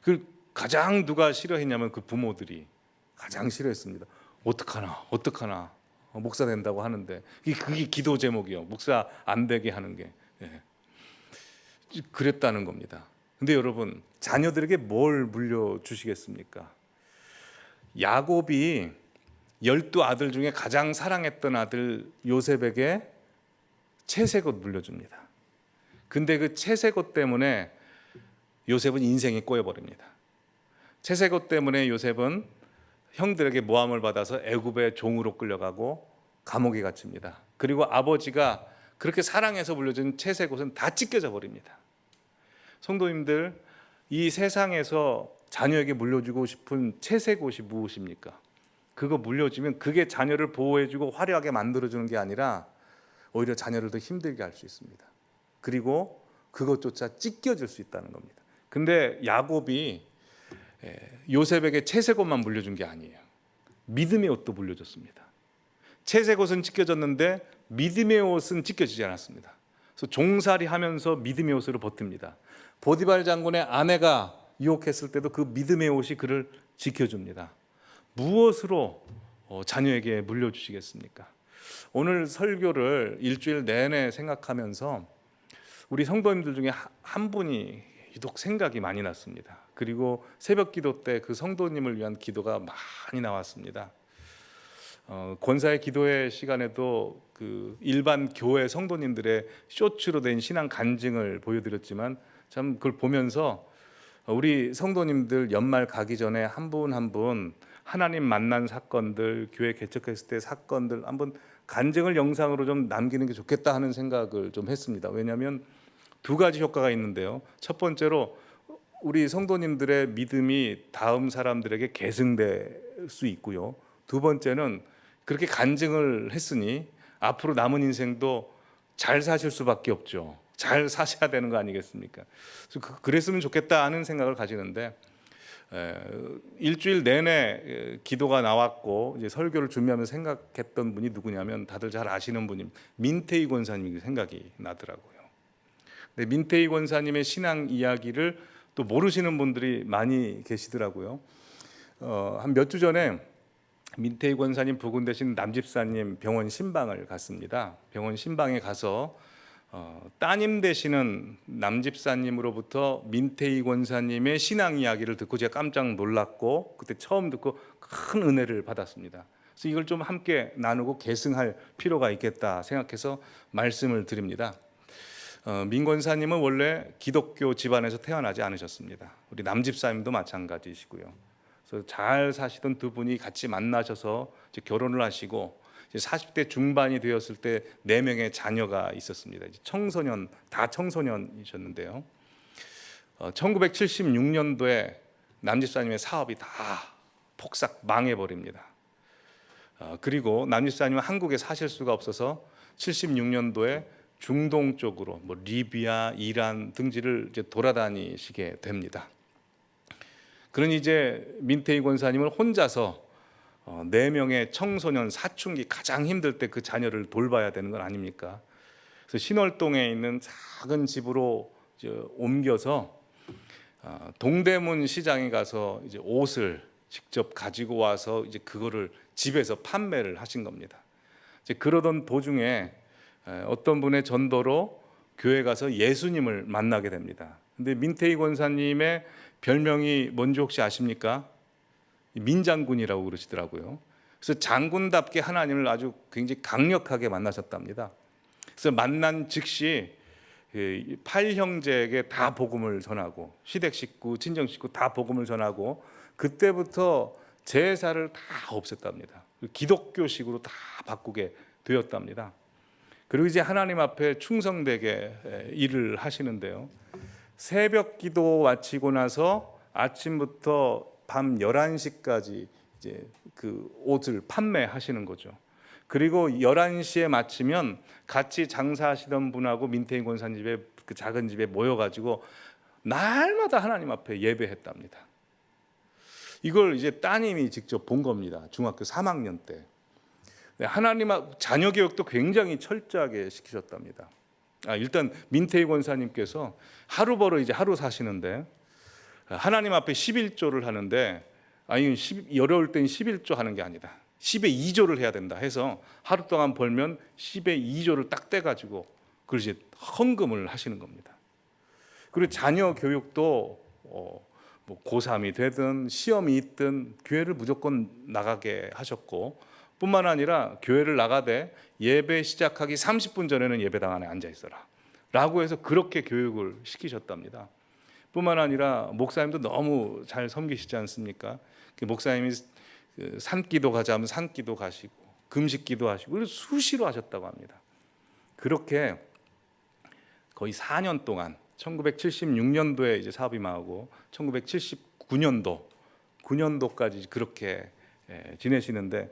그 가장 누가 싫어했냐면 그 부모들이 가장 싫어했습니다. 어떡하나 목사 된다고 하는데, 그게 기도 제목이요. 목사 안 되게 하는 게. 그랬다는 겁니다. 근데 여러분, 자녀들에게 뭘 물려주시겠습니까? 야곱이 12아들 중에 가장 사랑했던 아들 요셉에게 채색옷 물려줍니다. 근데 그 채색옷 때문에 요셉은 인생이 꼬여버립니다. 채색옷 때문에 요셉은 형들에게 모함을 받아서 애굽의 종으로 끌려가고 감옥에 갇힙니다. 그리고 아버지가 그렇게 사랑해서 물려준 채색옷은 다 찢겨져 버립니다. 성도님들, 이 세상에서 자녀에게 물려주고 싶은 채색옷이 무엇입니까? 그거 물려주면 그게 자녀를 보호해주고 화려하게 만들어주는 게 아니라 오히려 자녀를 더 힘들게 할 수 있습니다. 그리고 그것조차 찢겨질 수 있다는 겁니다. 근데 야곱이 요셉에게 채색옷만 물려준 게 아니에요. 믿음의 옷도 물려줬습니다. 채색옷은 찢겨졌는데 믿음의 옷은 찢겨지지 않았습니다. 그래서 종살이 하면서 믿음의 옷으로 버팁니다. 보디발 장군의 아내가 유혹했을 때도 그 믿음의 옷이 그를 지켜줍니다. 무엇으로 자녀에게 물려주시겠습니까? 오늘 설교를 일주일 내내 생각하면서 우리 성도님들 중에 한 분이 유독 생각이 많이 났습니다. 그리고 새벽 기도 때 그 성도님을 위한 기도가 많이 나왔습니다. 권사의 기도회 시간에도 그 일반 교회 성도님들의 쇼츠로 된 신앙 간증을 보여드렸지만, 참 그걸 보면서 우리 성도님들 연말 가기 전에 한 분 한 분 하나님 만난 사건들, 교회 개척했을 때 사건들 한번 간증을 영상으로 좀 남기는 게 좋겠다 하는 생각을 좀 했습니다. 왜냐하면 두 가지 효과가 있는데요. 첫 번째로 우리 성도님들의 믿음이 다음 사람들에게 계승될 수 있고요. 두 번째는 그렇게 간증을 했으니 앞으로 남은 인생도 잘 사실 수밖에 없죠. 잘 사셔야 되는 거 아니겠습니까? 그랬으면 좋겠다 하는 생각을 가지는데 일주일 내내 기도가 나왔고 이제 설교를 준비하면서 생각했던 분이 누구냐면 다들 잘 아시는 분이 민태희 권사님이 생각이 나더라고요. 근데 민태희 권사님의 신앙 이야기를 또 모르시는 분들이 많이 계시더라고요. 한 몇 주 전에 민태희 권사님 부근되신 남집사님 병원 신방을 갔습니다. 병원 신방에 가서 따님 되시는 남집사님으로부터 민태희 권사님의 신앙 이야기를 듣고 제가 깜짝 놀랐고 그때 처음 듣고 큰 은혜를 받았습니다. 그래서 이걸 좀 함께 나누고 계승할 필요가 있겠다 생각해서 말씀을 드립니다. 민 권사님은 원래 기독교 집안에서 태어나지 않으셨습니다. 우리 남집사님도 마찬가지시고요. 그래서 잘 사시던 두 분이 같이 만나셔서 이제 결혼을 하시고 이제 40대 중반이 되었을 때 4명의 자녀가 있었습니다. 이제 청소년, 다 청소년이셨는데요. 1976년도에 남집사님의 사업이 다 폭삭 망해버립니다. 그리고 남집사님은 한국에 사실 수가 없어서 76년도에 중동 쪽으로 뭐 리비아, 이란 등지를 이제 돌아다니시게 됩니다. 그러니 이제 민태희 권사님은 혼자서 4명의 청소년 사춘기 가장 힘들 때 그 자녀를 돌봐야 되는 건 아닙니까? 그래서 신월동에 있는 작은 집으로 이제 옮겨서 동대문 시장에 가서 이제 옷을 직접 가지고 와서 이제 그거를 집에서 판매를 하신 겁니다. 이제 그러던 도중에 어떤 분의 전도로 교회 가서 예수님을 만나게 됩니다. 근데 민태희 권사님의 별명이 뭔지 혹시 아십니까? 민장군이라고 그러시더라고요. 그래서 장군답게 하나님을 아주 굉장히 강력하게 만나셨답니다. 그래서 만난 즉시 8형제에게 다 복음을 전하고 시댁 식구, 친정 식구 다 복음을 전하고 그때부터 제사를 다 없앴답니다. 기독교식으로 다 바꾸게 되었답니다. 그리고 이제 하나님 앞에 충성되게 일을 하시는데요. 새벽 기도 마치고 나서 아침부터 밤 11시까지 이제 그 옷을 판매하시는 거죠. 그리고 11시에 마치면 같이 장사하시던 분하고 민태희 권사님 집에 그 작은 집에 모여가지고 날마다 하나님 앞에 예배했답니다. 이걸 이제 따님이 직접 본 겁니다. 중학교 3학년 때. 하나님 앞 자녀 교육도 굉장히 철저하게 시키셨답니다. 일단 민태희 권사님께서 하루 벌어 이제 하루 사시는데 하나님 앞에 11조를 하는데 어려울 땐 11조 하는 게 아니다. 10의 2조를 해야 된다 해서 하루 동안 벌면 10의 2조를 딱 떼가지고 그걸 이제 헌금을 하시는 겁니다. 그리고 자녀 교육도 뭐 고3이 되든 시험이 있든 교회를 무조건 나가게 하셨고 뿐만 아니라 교회를 나가되 예배 시작하기 30분 전에는 예배당 안에 앉아 있어라 라고 해서 그렇게 교육을 시키셨답니다. 뿐만 아니라 목사님도 너무 잘 섬기시지 않습니까? 목사님이 산기도 가자 하면 산기도 가시고 금식기도 하시고 수시로 하셨다고 합니다. 그렇게 거의 4년 동안 1976년도에 이제 사업이 망하고 1979년도 9년도까지 그렇게 지내시는데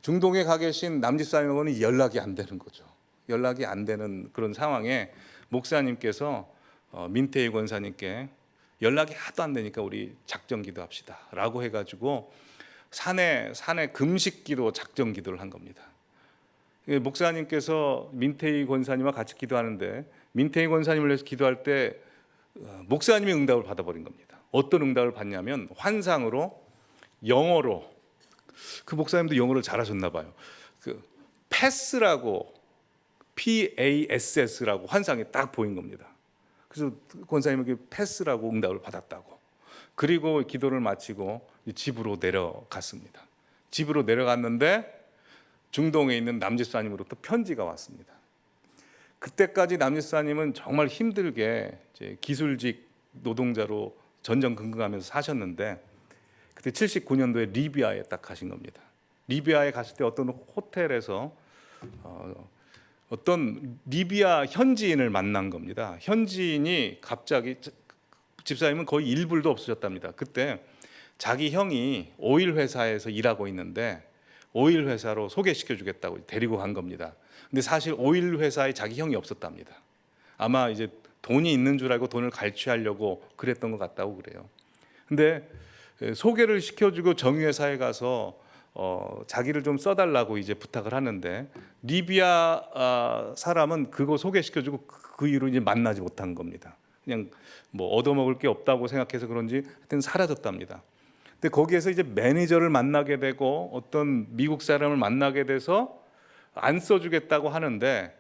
중동에 가 계신 남집사님하고는 연락이 안 되는 거죠. 연락이 안 되는 그런 상황에 목사님께서 민태희 권사님께 연락이 하도 안 되니까 우리 작정기도 합시다 라고 해가지고 산에 금식기도 작정기도를 한 겁니다. 목사님께서 민태희 권사님과 같이 기도하는데 민태희 권사님을 위해서 기도할 때 목사님이 응답을 받아버린 겁니다. 어떤 응답을 받냐면 환상으로 영어로 그 목사님도 영어를 잘하셨나 봐요. 그 패스라고 PASS라고 환상이 딱 보인 겁니다. 그래서 권사님에게 패스라고 응답을 받았다고. 그리고 기도를 마치고 집으로 내려갔습니다. 집으로 내려갔는데 중동에 있는 남집사님으로부터 편지가 왔습니다. 그때까지 남집사님은 정말 힘들게 이제 기술직 노동자로 전전긍긍하면서 사셨는데 그때 79년도에 리비아에 딱 가신 겁니다. 리비아에 갔을 때 어떤 호텔에서 어떤 리비아 현지인을 만난 겁니다. 현지인이 갑자기, 집사님은 거의 일불도 없으셨답니다. 그때 자기 형이 오일 회사에서 일하고 있는데 오일 회사로 소개시켜 주겠다고 데리고 간 겁니다. 근데 사실 오일 회사에 자기 형이 없었답니다. 아마 이제 돈이 있는 줄 알고 돈을 갈취하려고 그랬던 것 같다고 그래요. 근데 소개를 시켜주고 정유회사에 가서 자기를 좀 써달라고 이제 부탁을 하는데 리비아 사람은 그거 소개시켜주고 그 이후로 이제 만나지 못한 겁니다. 그냥 뭐 얻어먹을 게 없다고 생각해서 그런지 하여튼 사라졌답니다. 근데 거기에서 이제 매니저를 만나게 되고 어떤 미국 사람을 만나게 돼서 안 써주겠다고 하는데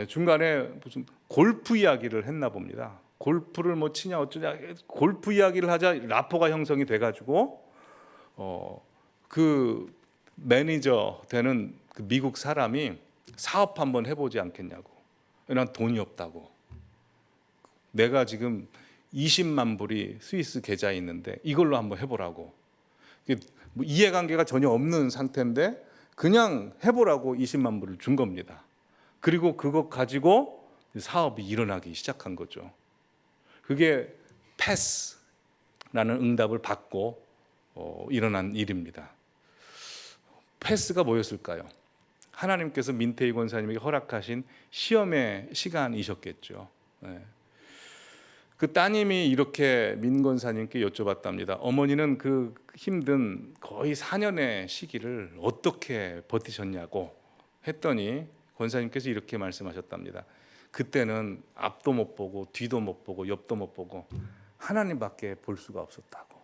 중간에 무슨 골프 이야기를 했나 봅니다. 골프를 뭐 치냐 어쩌냐 골프 이야기를 하자 라포가 형성이 돼가지고 그 매니저 되는 그 미국 사람이 사업 한번 해보지 않겠냐고. 난 돈이 없다고. 내가 지금 20만 불이 스위스 계좌에 있는데 이걸로 한번 해보라고. 뭐 이해관계가 전혀 없는 상태인데 그냥 해보라고 20만 불을 준 겁니다. 그리고 그거 가지고 사업이 일어나기 시작한 거죠. 그게 패스라는 응답을 받고 일어난 일입니다. 패스가 뭐였을까요? 하나님께서 민태희 권사님에게 허락하신 시험의 시간이셨겠죠. 그 따님이 이렇게 민 권사님께 여쭤봤답니다. 어머니는 그 힘든 거의 4년의 시기를 어떻게 버티셨냐고 했더니 권사님께서 이렇게 말씀하셨답니다. 그때는 앞도 못 보고 뒤도 못 보고 옆도 못 보고 하나님밖에 볼 수가 없었다고.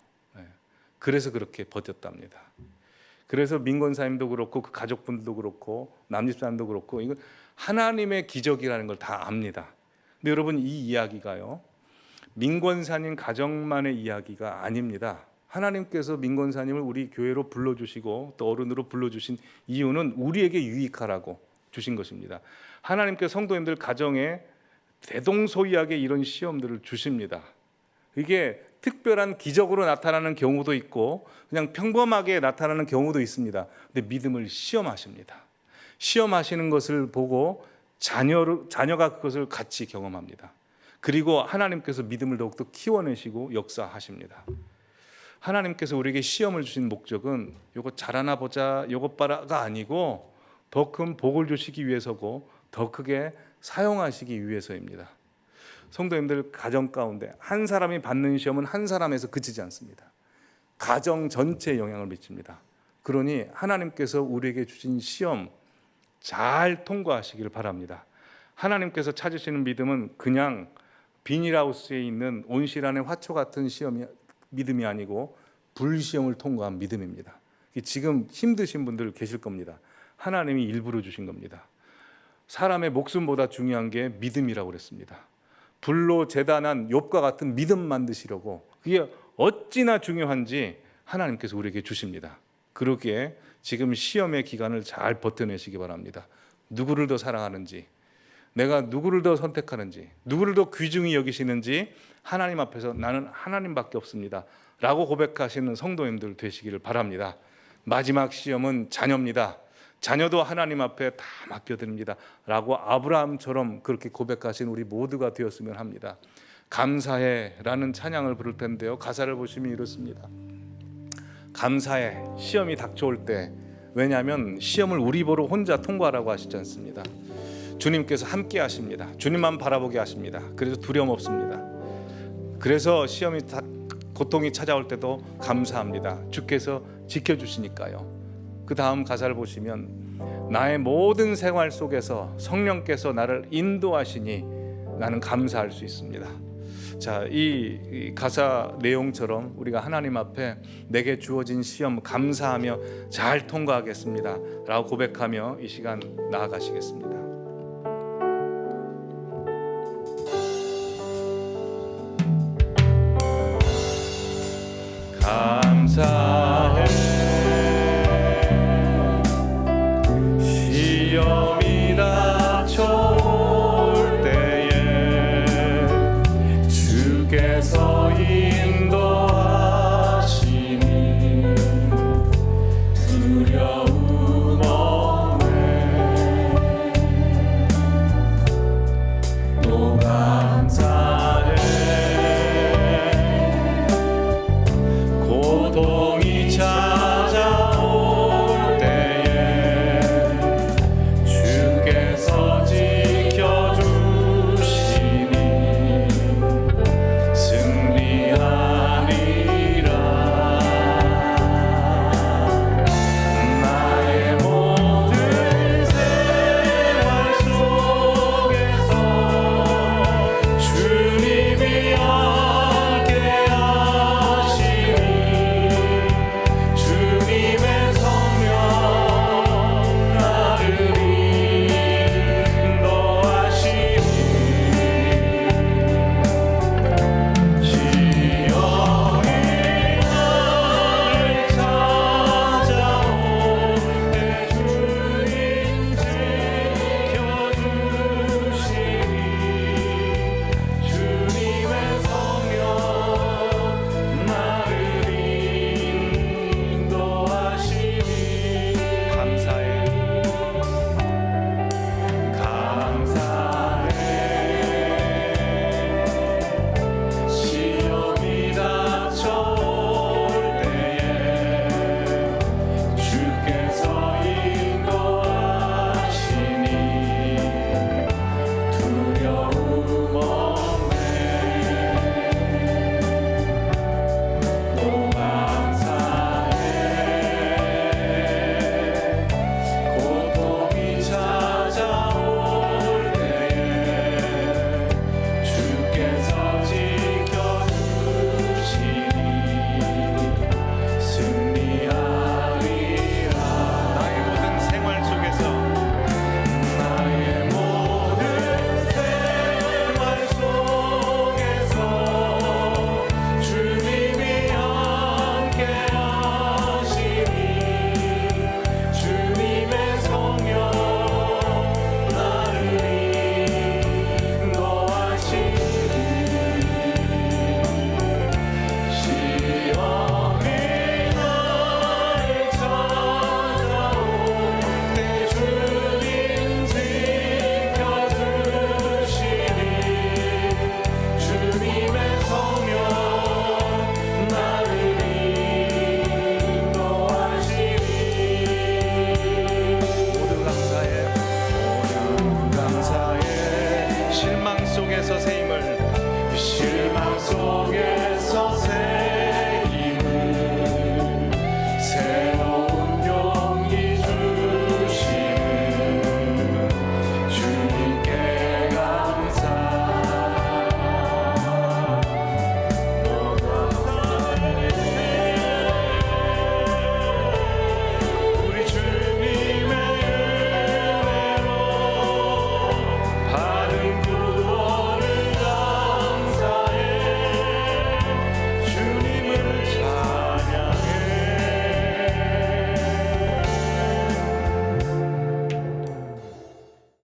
그래서 그렇게 버텼답니다. 그래서 민 권사님도 그렇고 그 가족분들도 그렇고 남집사님도 그렇고 이건 하나님의 기적이라는 걸 다 압니다. 근데 여러분 이 이야기가요 민 권사님 가정만의 이야기가 아닙니다. 하나님께서 민 권사님을 우리 교회로 불러주시고 또 어른으로 불러주신 이유는 우리에게 유익하라고 주신 것입니다. 하나님께서 성도님들 가정에 대동소이하게 이런 시험들을 주십니다. 이게 특별한 기적으로 나타나는 경우도 있고 그냥 평범하게 나타나는 경우도 있습니다. 근데 믿음을 시험하십니다. 시험하시는 것을 보고 자녀가 그것을 같이 경험합니다. 그리고 하나님께서 믿음을 더욱더 키워내시고 역사하십니다. 하나님께서 우리에게 시험을 주신 목적은 요거 잘하나 보자 요것 봐라가 아니고 더 큰 복을 주시기 위해서고 더 크게 사용하시기 위해서입니다. 성도님들 가정 가운데 한 사람이 받는 시험은 한 사람에서 그치지 않습니다. 가정 전체에 영향을 미칩니다. 그러니 하나님께서 우리에게 주신 시험 잘 통과하시길 바랍니다. 하나님께서 찾으시는 믿음은 그냥 비닐하우스에 있는 온실 안의 화초 같은 믿음이 아니고 불시험을 통과한 믿음입니다. 지금 힘드신 분들 계실 겁니다. 하나님이 일부러 주신 겁니다. 사람의 목숨보다 중요한 게 믿음이라고 그랬습니다. 불로 제단한 욥과 같은 믿음 만드시려고 그게 어찌나 중요한지 하나님께서 우리에게 주십니다. 그러기에 지금 시험의 기간을 잘 버텨내시기 바랍니다. 누구를 더 사랑하는지 내가 누구를 더 선택하는지 누구를 더 귀중히 여기시는지 하나님 앞에서 나는 하나님밖에 없습니다 라고 고백하시는 성도님들 되시기를 바랍니다. 마지막 시험은 자녀입니다. 자녀도 하나님 앞에 다 맡겨드립니다 라고 아브라함처럼 그렇게 고백하신 우리 모두가 되었으면 합니다. 감사해 라는 찬양을 부를 텐데요 가사를 보시면 이렇습니다. 감사해 시험이 닥쳐올 때 왜냐하면 시험을 우리 보러 혼자 통과하라고 하시지 않습니다. 주님께서 함께 하십니다. 주님만 바라보게 하십니다. 그래서 두려움 없습니다. 그래서 고통이 찾아올 때도 감사합니다. 주께서 지켜주시니까요. 그 다음 가사를 보시면 나의 모든 생활 속에서 성령께서 나를 인도하시니 나는 감사할 수 있습니다. 자, 이 가사 내용처럼 우리가 하나님 앞에 내게 주어진 시험 감사하며 잘 통과하겠습니다 라고 고백하며 이 시간 나아가시겠습니다. 감사해 시험이 닥쳐올 때에 주께서 인도하시니 속에서 새 힘을 실망 속에